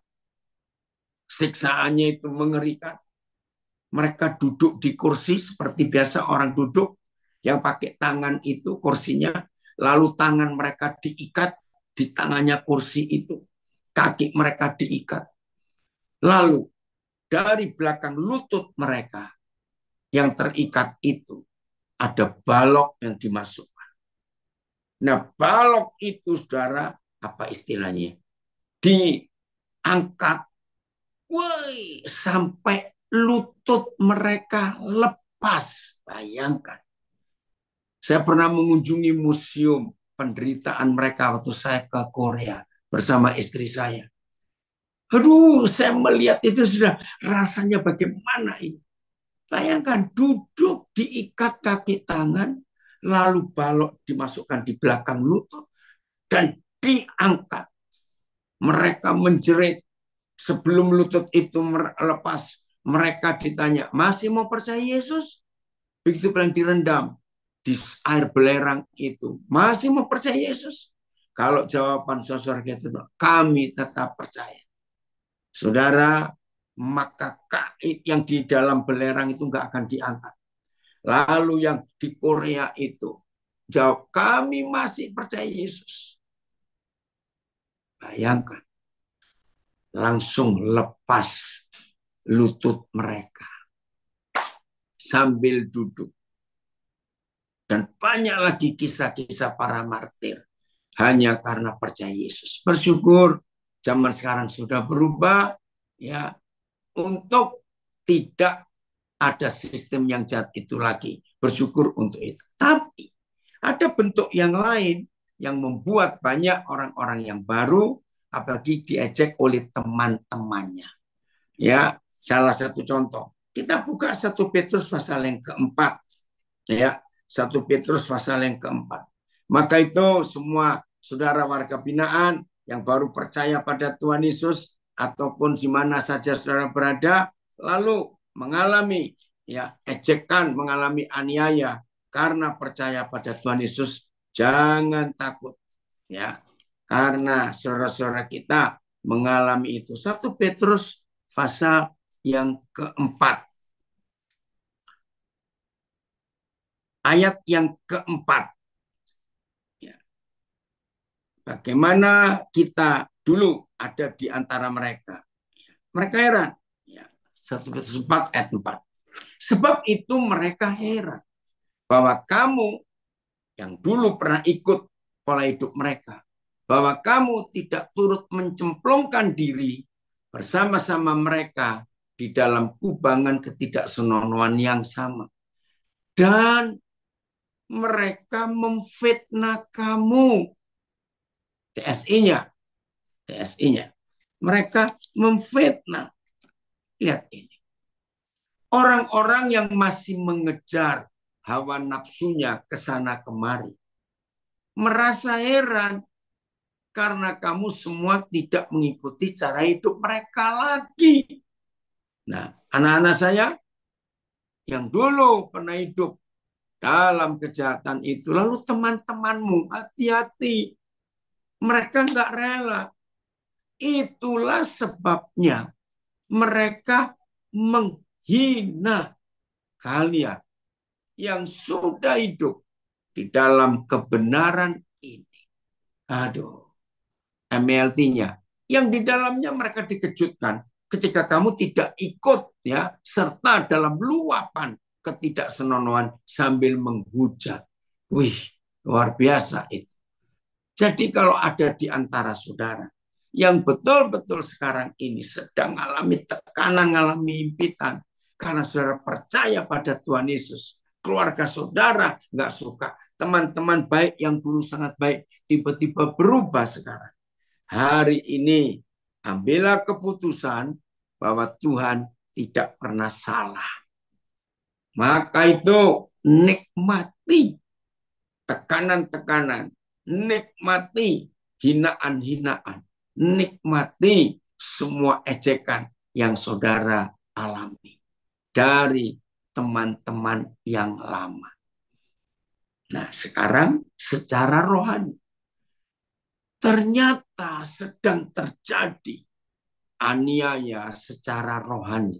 siksaannya itu mengerikan. Mereka duduk di kursi seperti biasa orang duduk. Yang pakai tangan itu kursinya. Lalu tangan mereka diikat di tangannya kursi itu. Kaki mereka diikat. Lalu dari belakang lutut mereka yang terikat itu ada balok yang dimasukkan. Nah, balok itu, saudara, apa istilahnya? Diangkat, woi, sampai lutut mereka lepas. Bayangkan. Saya pernah mengunjungi museum penderitaan mereka waktu saya ke Korea bersama istri saya. Aduh, saya melihat itu sudah rasanya bagaimana ini. Bayangkan duduk diikat kaki tangan, lalu balok dimasukkan di belakang lutut, dan diangkat. Mereka menjerit. Sebelum lutut itu lepas, mereka ditanya, masih mau percaya Yesus? Begitu bilang direndam di air belerang itu. Masih mau percaya Yesus? Kalau jawaban saudara itu, kami tetap percaya. Saudara, maka kait yang di dalam belerang itu nggak akan diangkat. Lalu yang di Korea itu, jawab, kami masih percaya Yesus. Bayangkan, langsung lepas lutut mereka sambil duduk. Dan banyak lagi kisah-kisah para martir hanya karena percaya Yesus. Bersyukur zaman sekarang sudah berubah, ya, untuk tidak ada sistem yang jahat itu lagi. Bersyukur untuk itu. Tapi ada bentuk yang lain yang membuat banyak orang-orang yang baru apalagi diejek oleh teman-temannya. Ya, salah satu contoh. Kita buka 1 Petrus pasal yang keempat. Ya, 1 Petrus pasal yang keempat. Maka itu semua saudara warga binaan yang baru percaya pada Tuhan Yesus ataupun di mana saja saudara berada, lalu mengalami, ya, ejekan, mengalami aniaya karena percaya pada Tuhan Yesus, jangan takut, ya, karena saudara-saudara kita mengalami itu. 1 Petrus pasal yang keempat, ayat yang keempat. Ya. Bagaimana kita dulu ada di antara mereka. Mereka heran. Ya. 1 Petrus 4 ayat 4. Sebab itu mereka heran bahwa kamu yang dulu pernah ikut pola hidup mereka, bahwa kamu tidak turut mencemplungkan diri bersama-sama mereka di dalam kubangan ketidaksenonohan yang sama. Dan mereka memfitnah kamu. TSI-nya. TSI-nya. Mereka memfitnah. Lihat ini. Orang-orang yang masih mengejar hawa nafsunya ke sana kemari. Merasa heran karena kamu semua tidak mengikuti cara hidup mereka lagi. Nah, anak-anak saya yang dulu pernah hidup dalam kejahatan itu, lalu teman-temanmu hati-hati. Mereka nggak rela. Itulah sebabnya mereka menghina kalian yang sudah hidup di dalam kebenaran ini. Aduh, MLT-nya. Yang di dalamnya mereka dikejutkan ketika kamu tidak ikut, ya, serta dalam luapan ketidaksenonohan sambil menghujat. Wih, luar biasa itu. Jadi kalau ada di antara saudara yang betul-betul sekarang ini sedang mengalami tekanan, mengalami impitan, karena saudara percaya pada Tuhan Yesus, keluarga saudara nggak suka, teman-teman baik yang dulu sangat baik, tiba-tiba berubah sekarang. Hari ini, ambillah keputusan bahwa Tuhan tidak pernah salah. Maka itu nikmati tekanan-tekanan, nikmati hinaan-hinaan, nikmati semua ejekan yang saudara alami dari teman-teman yang lama. Nah, sekarang secara rohani, ternyata sedang terjadi aniaya secara rohani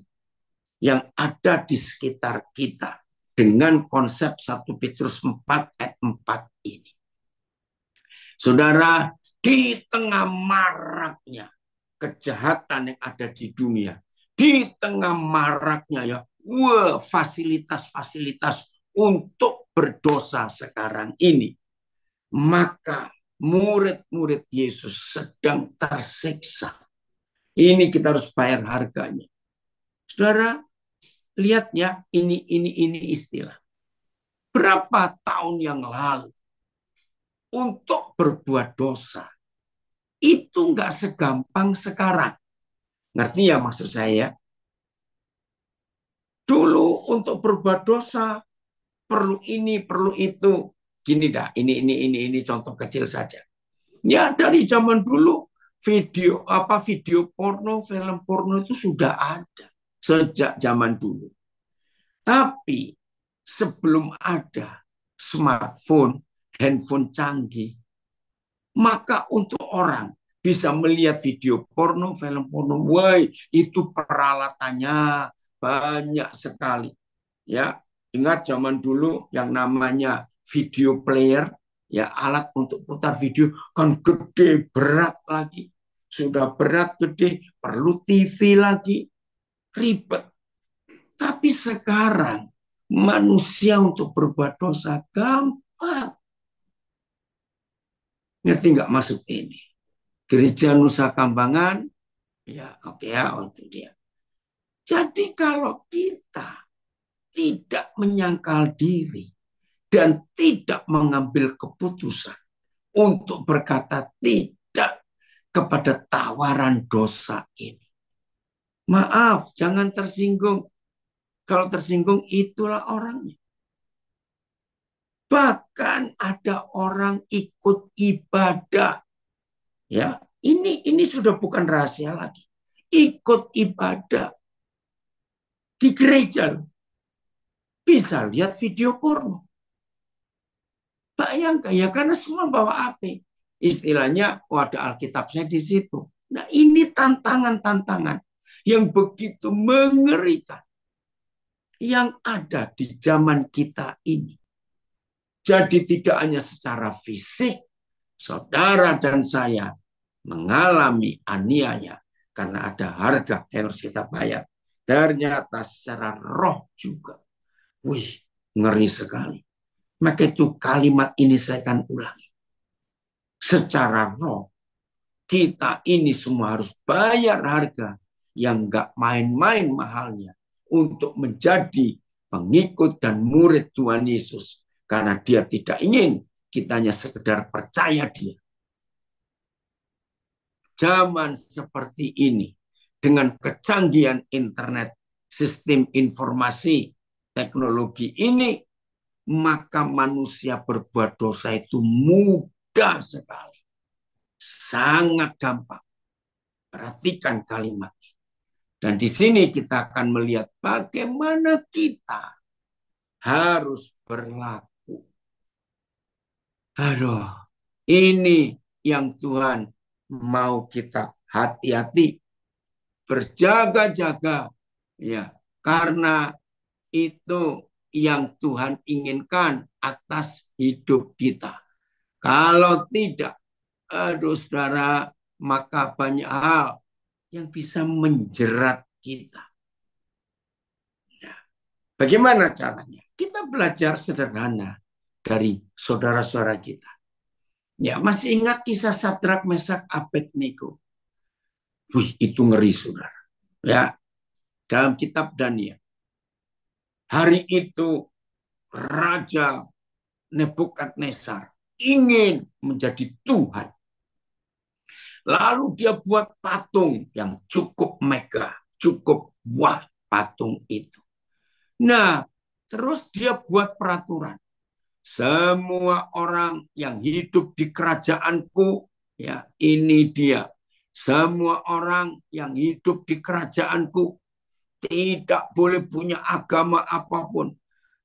yang ada di sekitar kita dengan konsep 1 Petrus 4 ayat 4 ini. Saudara, di tengah maraknya kejahatan yang ada di dunia, di tengah maraknya ya, fasilitas-fasilitas untuk berdosa sekarang ini, maka murid-murid Yesus sedang tersiksa. Ini kita harus bayar harganya. Saudara, lihat ya, ini istilah. Berapa tahun yang lalu untuk berbuat dosa itu nggak segampang sekarang. Ngerti ya maksud saya? Dulu untuk berbuat dosa perlu ini, perlu itu. Gini dah, ini contoh kecil saja. Ya dari zaman dulu video porno, film porno itu sudah ada sejak zaman dulu. Tapi sebelum ada smartphone, handphone canggih, maka untuk orang bisa melihat video porno, film porno, woi, itu peralatannya banyak sekali. Ya, ingat zaman dulu yang namanya video player, ya alat untuk putar video kan gede, berat lagi. Sudah berat, gede, perlu TV lagi, ribet. Tapi sekarang manusia untuk berbuat dosa gampang. Ngerti nggak masuk ini? Gereja Nusa Kambangan, ya oke ya untuk dia. Jadi kalau kita tidak menyangkal diri dan tidak mengambil keputusan untuk berkata tidak kepada tawaran dosa ini. Maaf, jangan tersinggung. Kalau tersinggung itulah orangnya. Bahkan ada orang ikut ibadah. Ya, ini sudah bukan rahasia lagi. Ikut ibadah di gereja. Bisa lihat video porno. Bayangkan ya, karena semua bawa HP. Istilahnya, ada Alkitabnya di situ. Nah, ini tantangan-tantangan yang begitu mengerikan yang ada di zaman kita ini. Jadi tidak hanya secara fisik, saudara dan saya mengalami aniaya karena ada harga yang harus kita bayar. Ternyata secara roh juga. Wih, ngeri sekali. Maka itu kalimat ini saya akan ulangi. Secara roh, kita ini semua harus bayar harga yang gak main-main mahalnya untuk menjadi pengikut dan murid Tuhan Yesus. Karena dia tidak ingin kita hanya sekedar percaya dia. Zaman seperti ini, dengan kecanggihan internet, sistem informasi, teknologi ini, maka manusia berbuat dosa itu mudah sekali. Sangat gampang. Perhatikan kalimat ini. Dan di sini kita akan melihat bagaimana kita harus berlaku. Aduh, ini yang Tuhan mau kita hati-hati, berjaga-jaga, ya, karena itu yang Tuhan inginkan atas hidup kita. Kalau tidak, aduh saudara, maka banyak hal yang bisa menjerat kita. Ya. Bagaimana caranya? Kita belajar sederhana dari saudara-saudara kita. Ya, masih ingat kisah Sadrak, Mesak, Abednego? Wih, itu ngeri, saudara. Ya, dalam kitab Daniel. Hari itu Raja Nebukadnezar ingin menjadi Tuhan. Lalu dia buat patung yang cukup megah, cukup wah patung itu. Nah, terus dia buat peraturan. Semua orang yang hidup di kerajaanku, ya ini dia. Semua orang yang hidup di kerajaanku tidak boleh punya agama apapun.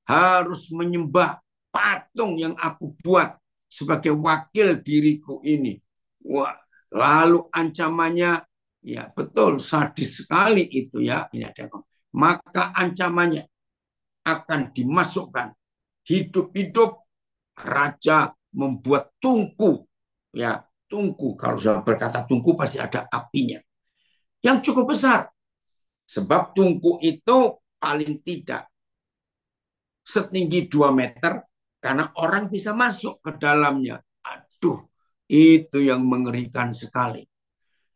Harus menyembah patung yang aku buat sebagai wakil diriku ini. Wah, lalu ancamannya, ya betul, sadis sekali itu ya. Ini ada. Maka ancamannya akan dimasukkan hidup-hidup. Raja membuat tungku, ya tungku. Kalau saya berkata tungku pasti ada apinya yang cukup besar. Sebab tungku itu paling tidak setinggi 2 meter karena orang bisa masuk ke dalamnya. Aduh, itu yang mengerikan sekali.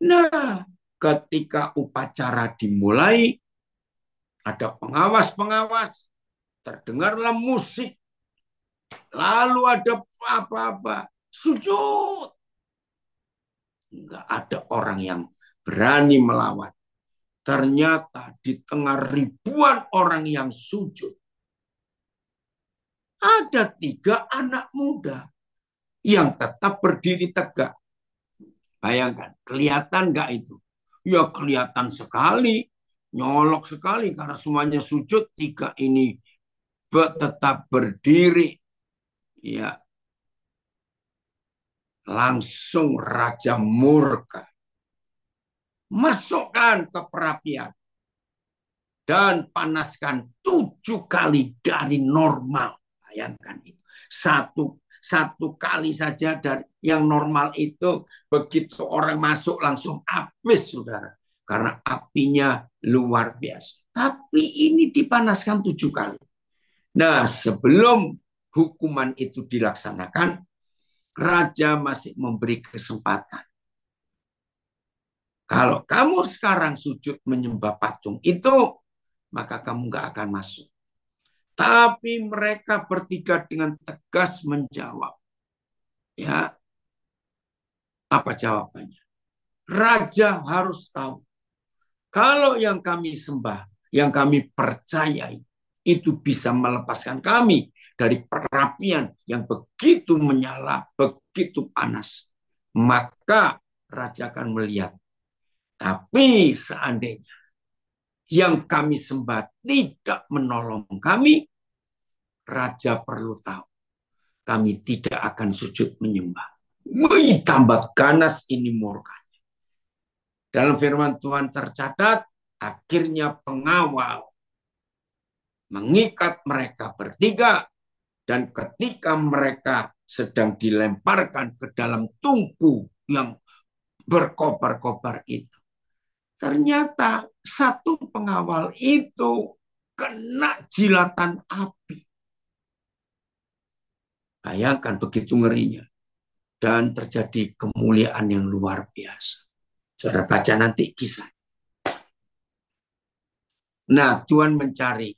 Nah, ketika upacara dimulai, ada pengawas-pengawas, terdengarlah musik, lalu ada apa-apa, sujud. Enggak ada orang yang berani melawan. Ternyata di tengah ribuan orang yang sujud, ada 3 anak muda yang tetap berdiri tegak. Bayangkan, kelihatan nggak itu? Ya kelihatan sekali, nyolok sekali karena semuanya sujud. 3 ini tetap berdiri. Ya, langsung raja murka. Masukkan ke perapian dan panaskan 7 kali dari normal. Bayangkan itu. Satu kali saja dari yang normal itu, begitu orang masuk langsung habis, saudara. Karena apinya luar biasa. Tapi ini dipanaskan 7 kali. Nah, sebelum hukuman itu dilaksanakan, raja masih memberi kesempatan. Kalau kamu sekarang sujud menyembah patung itu, maka kamu nggak akan masuk. Tapi mereka bertiga dengan tegas menjawab. Ya, apa jawabannya? Raja harus tahu. Kalau yang kami sembah, yang kami percayai, itu bisa melepaskan kami dari perapian yang begitu menyala, begitu panas. Maka raja akan melihat. Tapi seandainya yang kami sembah tidak menolong kami, raja perlu tahu. Kami tidak akan sujud menyembah. Wih, tambah ganas ini murkanya. Dalam firman Tuhan tercatat, akhirnya pengawal mengikat mereka bertiga, dan ketika mereka sedang dilemparkan ke dalam tungku yang berkobar-kobar itu, ternyata satu pengawal itu kena jilatan api. Bayangkan begitu ngerinya. Dan terjadi kemuliaan yang luar biasa. Saudara baca nanti kisah. Nah, Tuhan mencari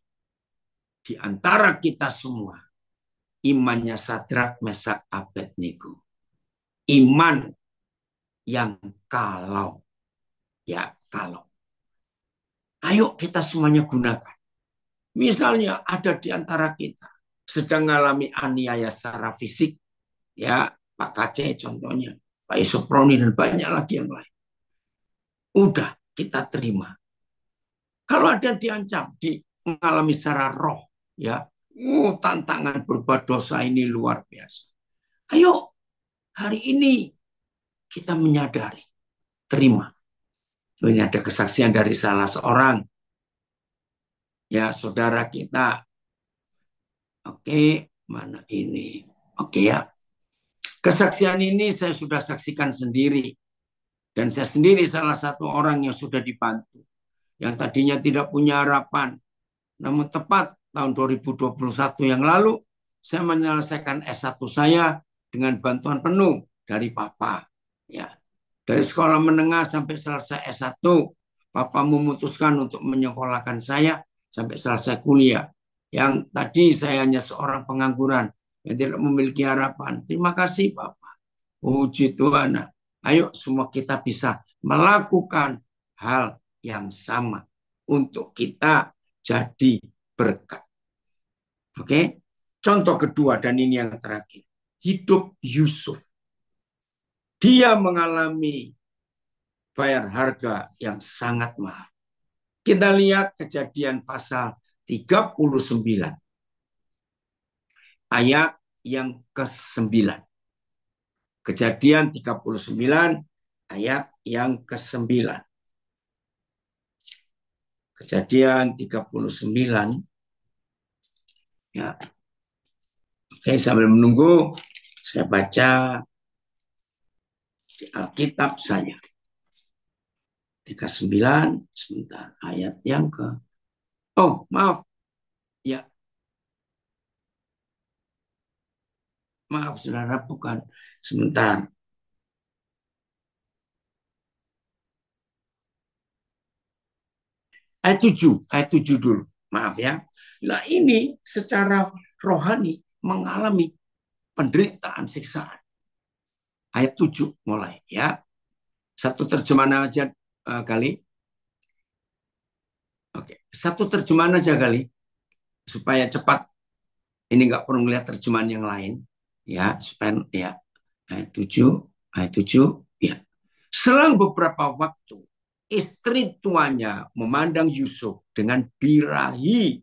di antara kita semua imannya Sadrak, Mesak, Abednego. Iman yang kalau. Ya, kalau. Ayo kita semuanya gunakan. Misalnya ada di antara kita sedang mengalami aniaya secara fisik, ya Pak KC contohnya, Pak Isoproni dan banyak lagi yang lain. Udah kita terima. Kalau ada diancam, mengalami secara roh, ya, tantangan berbuat dosa ini luar biasa. Ayo hari ini kita menyadari, terima. Ini ada kesaksian dari salah seorang, ya saudara kita. Oke, mana ini? Oke ya. Kesaksian ini saya sudah saksikan sendiri. Dan saya sendiri salah satu orang yang sudah dibantu. Yang tadinya tidak punya harapan. Namun tepat tahun 2021 yang lalu, saya menyelesaikan S1 saya dengan bantuan penuh dari Papa. Ya, dari sekolah menengah sampai selesai S1, Papa memutuskan untuk menyekolahkan saya sampai selesai kuliah. Yang tadi saya hanya seorang pengangguran yang tidak memiliki harapan. Terima kasih Papa. Puji Tuhan. Ayo semua kita bisa melakukan hal yang sama untuk kita jadi berkat. Oke? Contoh kedua dan ini yang terakhir. Hidup Yusuf. Dia mengalami bayar harga yang sangat mahal. Kita lihat Kejadian pasal 39 ayat yang ke-9. Kejadian 39 ayat yang ke-9. Kejadian 39 ya. Oke, sambil menunggu saya baca di Alkitab saya. 39 sebentar ayat yang ke. Oh, maaf. Ya. Maaf Saudara, bukan. Sebentar. Ayat 7 dulu. Maaf ya. Nah ini secara rohani mengalami penderitaan siksaan. Ayat 7 mulai ya. Satu terjemahan aja kali. Oke, satu terjemahan aja kali supaya cepat. Ini nggak perlu melihat terjemahan yang lain ya, supaya ya. Ayat 7 ya. Selang beberapa waktu istri tuanya memandang Yusuf dengan birahi.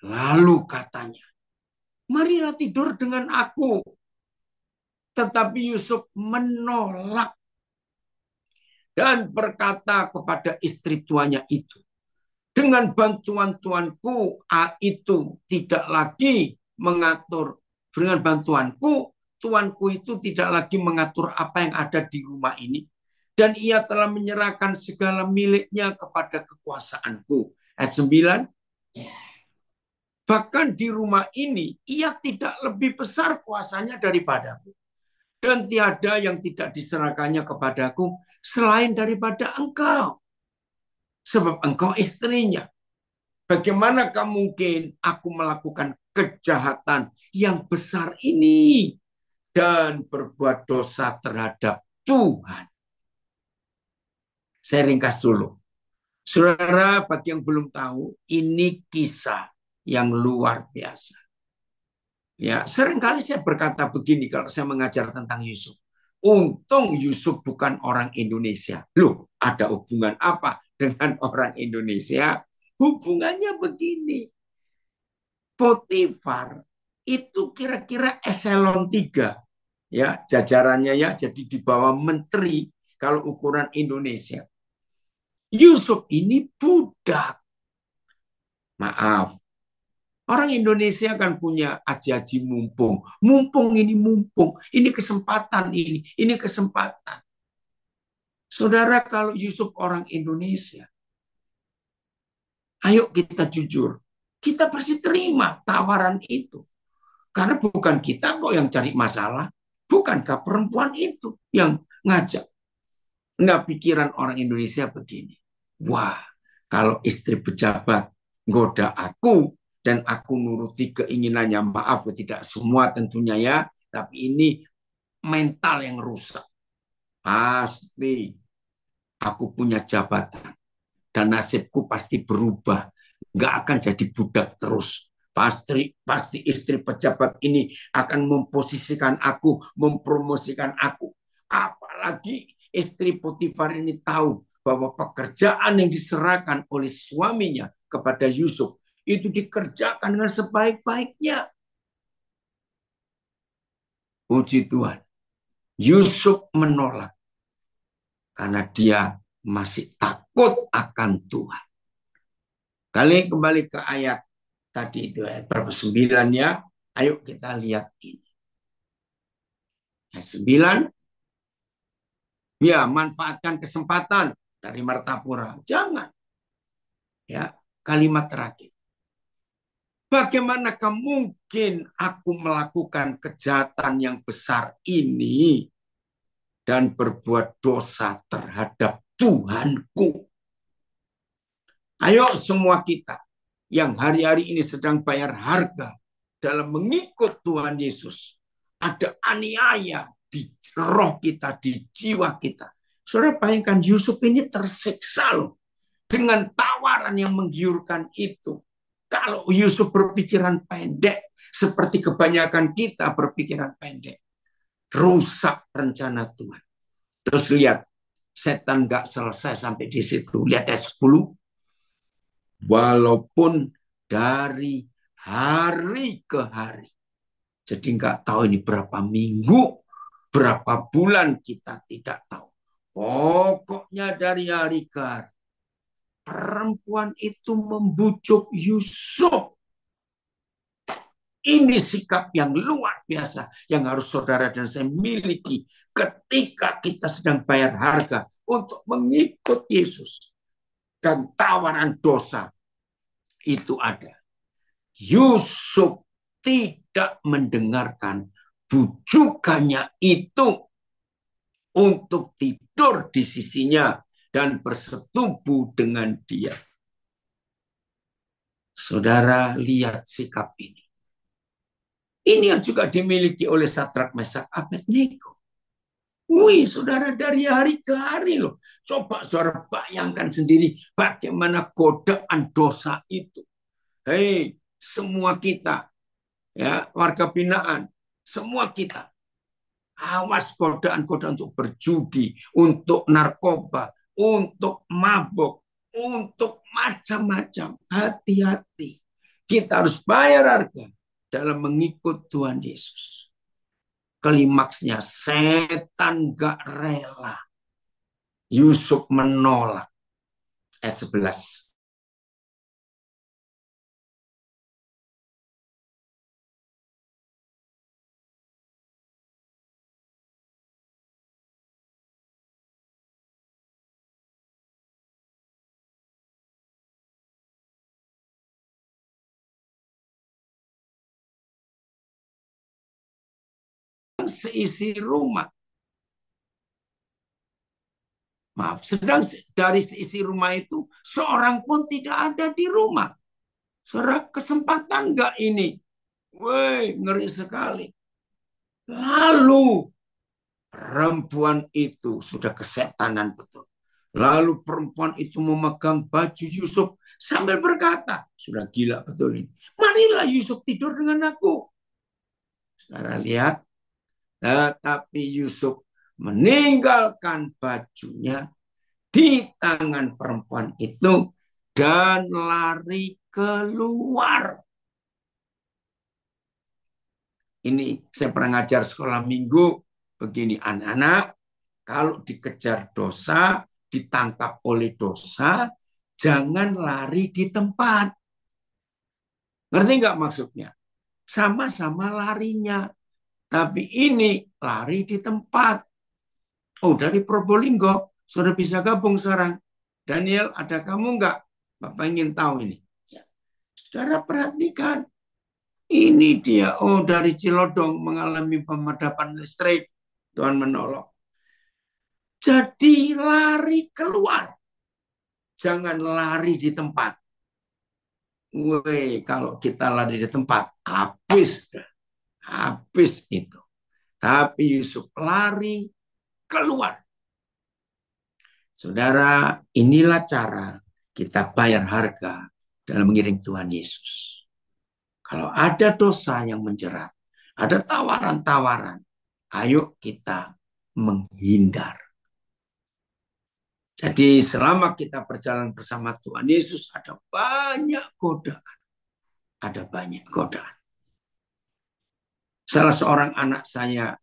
Lalu katanya, marilah tidur dengan aku. Tetapi Yusuf menolak dan berkata kepada istri tuanya itu, dengan bantuan tuanku itu tidak lagi mengatur, dengan bantuanku tuanku itu tidak lagi mengatur apa yang ada di rumah ini, dan ia telah menyerahkan segala miliknya kepada kekuasaanku. Ayat 9, bahkan di rumah ini ia tidak lebih besar kuasanya daripadaku, dan tiada yang tidak diserahkannya kepadaku selain daripada engkau, sebab engkau istrinya. Bagaimanakah mungkin aku melakukan kejahatan yang besar ini dan berbuat dosa terhadap Tuhan? Saya ringkas dulu. Saudara, bagi yang belum tahu, ini kisah yang luar biasa. Ya, seringkali saya berkata begini kalau saya mengajar tentang Yusuf. Untung Yusuf bukan orang Indonesia. Loh, ada hubungan apa dengan orang Indonesia? Hubungannya begini. Potifar itu kira-kira eselon 3. Ya, jajarannya ya jadi di bawah menteri kalau ukuran Indonesia. Yusuf ini budak. Maaf. Orang Indonesia kan punya aji-aji mumpung. Mumpung ini mumpung. Ini kesempatan ini. Ini kesempatan. Saudara, kalau Yusuf orang Indonesia, ayo kita jujur. Kita pasti terima tawaran itu. Karena bukan kita kok yang cari masalah. Bukankah perempuan itu yang ngajak? Nah, pikiran orang Indonesia begini. Wah, kalau istri pejabat goda aku dan aku nuruti keinginannya, maaf tidak semua tentunya ya, tapi ini mental yang rusak. Pasti aku punya jabatan dan nasibku pasti berubah. Nggak akan jadi budak terus. Pasti istri pejabat ini akan memposisikan aku, mempromosikan aku. Apalagi istri Potifar ini tahu bahwa pekerjaan yang diserahkan oleh suaminya kepada Yusuf itu dikerjakan dengan sebaik-baiknya. Puji Tuhan. Yusuf menolak karena dia masih takut akan Tuhan. Kembali ke ayat tadi itu ayat berapa 9 ya. Ayo kita lihat ini. Ayat 9. Ya, manfaatkan kesempatan dari Martapura. Jangan. Ya, kalimat terakhir. Bagaimanakah mungkin aku melakukan kejahatan yang besar ini dan berbuat dosa terhadap Tuhanku? Ayo semua kita yang hari-hari ini sedang bayar harga dalam mengikut Tuhan Yesus. Ada aniaya di roh kita, di jiwa kita. Saudara bayangkan Yusuf ini tersiksa loh dengan tawaran yang menggiurkan itu. Kalau Yusuf berpikiran pendek, seperti kebanyakan kita berpikiran pendek, rusak rencana Tuhan. Terus lihat, setan gak selesai sampai di situ. Lihat ayat 10. Walaupun dari hari ke hari. Jadi nggak tahu ini berapa minggu, berapa bulan kita tidak tahu. Pokoknya dari hari ke hari. Perempuan itu membujuk Yusuf. Ini sikap yang luar biasa yang harus saudara dan saya miliki ketika kita sedang bayar harga untuk mengikut Yesus. Dan tawaran dosa itu ada. Yusuf tidak mendengarkan bujukannya itu untuk tidur di sisinya dan bersetubuh dengan dia. Saudara lihat sikap ini. Ini yang juga dimiliki oleh Sadrak, Mesak, Abednego. Wih, saudara, dari hari ke hari loh. Coba saudara bayangkan sendiri bagaimana godaan dosa itu. Hei, semua kita, ya, warga binaan, semua kita. Awas godaan-godaan untuk berjudi, untuk narkoba, untuk mabuk, untuk macam-macam. Hati-hati. Kita harus bayar harga dalam mengikut Tuhan Yesus. Klimaksnya setan gak rela. Yusuf menolak. Ayat 11. Seisi rumah. Maaf, sedang dari seisi rumah itu seorang pun tidak ada di rumah. Saudara, kesempatan nggak ini? Woi, ngeri sekali. Lalu perempuan itu sudah kesetanan betul. Lalu perempuan itu memegang baju Yusuf sambil berkata, sudah gila betul ini. Marilah Yusuf tidur dengan aku. Saudara lihat, tetapi Yusuf meninggalkan bajunya di tangan perempuan itu dan lari keluar. Ini saya pernah ngajar sekolah minggu begini, anak-anak, kalau dikejar dosa, ditangkap oleh dosa, jangan lari di tempat. Ngerti nggak maksudnya? Sama-sama larinya, tapi ini lari di tempat. Oh, dari Probolinggo, sudah bisa gabung sekarang. Daniel, ada kamu nggak? Bapak ingin tahu ini. Ya. Saudara perhatikan, ini dia. Oh, dari Cilodong mengalami pemadapan listrik. Tuhan menolong. Jadi lari keluar. Jangan lari di tempat. Woi, kalau kita lari di tempat, habis. Habis itu. Tapi Yusuf lari keluar. Saudara, inilah cara kita bayar harga dalam mengiring Tuhan Yesus. Kalau ada dosa yang menjerat, ada tawaran-tawaran, ayo kita menghindar. Jadi selama kita berjalan bersama Tuhan Yesus, ada banyak godaan. Ada banyak godaan. Salah seorang anak saya,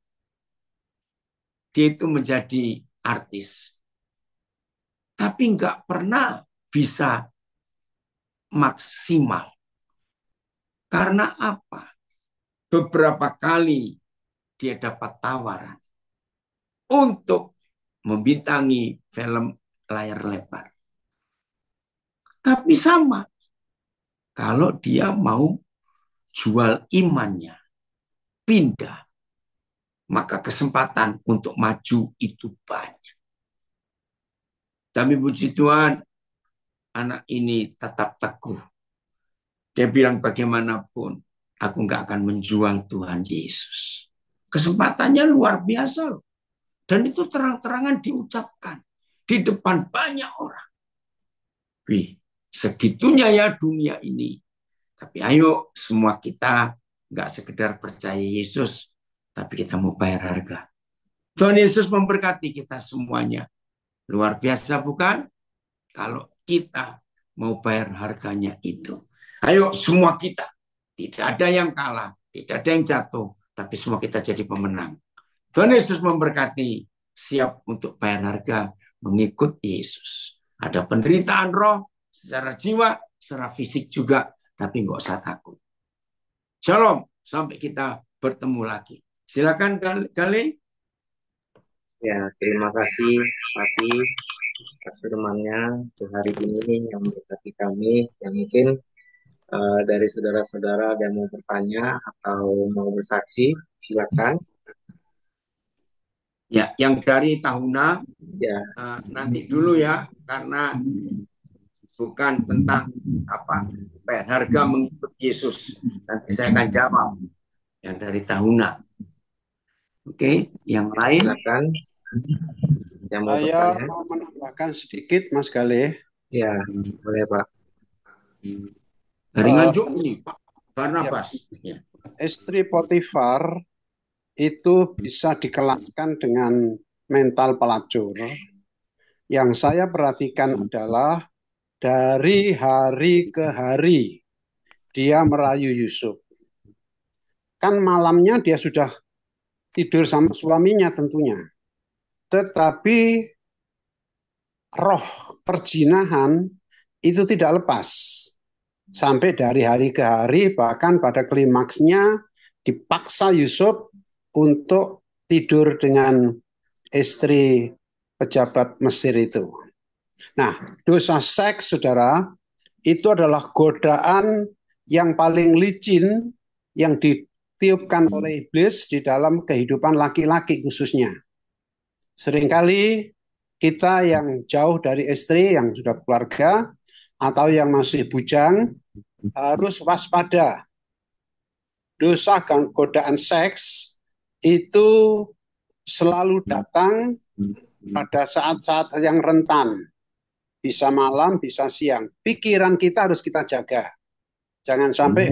dia itu menjadi artis. Tapi nggak pernah bisa maksimal. Karena apa? Beberapa kali dia dapat tawaran untuk membintangi film layar lebar. Tapi sama, kalau dia mau jual imannya, pindah, maka kesempatan untuk maju itu banyak. Tapi puji Tuhan, anak ini tetap teguh. Dia bilang bagaimanapun, aku nggak akan menjual Tuhan Yesus. Kesempatannya luar biasa loh. Dan itu terang-terangan diucapkan di depan banyak orang. Wih, segitunya ya dunia ini. Tapi ayo semua kita nggak sekedar percaya Yesus, tapi kita mau bayar harga. Tuhan Yesus memberkati kita semuanya. Luar biasa bukan? Kalau kita mau bayar harganya itu. Ayo semua kita. Tidak ada yang kalah, tidak ada yang jatuh, tapi semua kita jadi pemenang. Tuhan Yesus memberkati, siap untuk bayar harga mengikut Yesus. Ada penderitaan roh, secara jiwa, secara fisik juga, tapi nggak usah takut. Shalom, sampai kita bertemu lagi. Silakan Gali. Ya, terima kasih Pati atas firman-Nya untuk hari ini yang memberkati kami. Yang mungkin dari saudara-saudara yang mau bertanya atau mau bersaksi, silakan. Ya, yang dari Tahuna Ya, nanti dulu ya, karena bukan tentang bayar harga mengikut Yesus. Nanti saya akan jawab yang dari Tahuna. Oke, yang lain. silakan. Yang mau Saya bertanya. mau menambahkan sedikit, Mas Gale. Ya, boleh Pak. Dari Nganjuk ini, Pak Barnabas. Ya. Istri Potifar itu bisa dikelaskan dengan mental pelacur. Yang saya perhatikan adalah dari hari ke hari dia merayu Yusuf. Kan malamnya dia sudah tidur sama suaminya tentunya. Tetapi roh perzinahan itu tidak lepas. Sampai dari hari ke hari, bahkan pada klimaksnya dipaksa Yusuf untuk tidur dengan istri pejabat Mesir itu. Nah, dosa seks, saudara, itu adalah godaan yang paling licin yang ditiupkan oleh iblis di dalam kehidupan laki-laki khususnya. Seringkali kita yang jauh dari istri, yang sudah keluarga, atau yang masih bujang, harus waspada. Dosa godaan seks itu selalu datang pada saat-saat yang rentan. Bisa malam, bisa siang. Pikiran kita harus kita jaga. Jangan sampai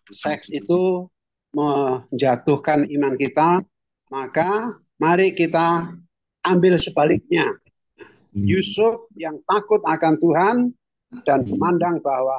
seks itu menjatuhkan iman kita, maka mari kita ambil sebaliknya. Yusuf yang takut akan Tuhan dan memandang bahwa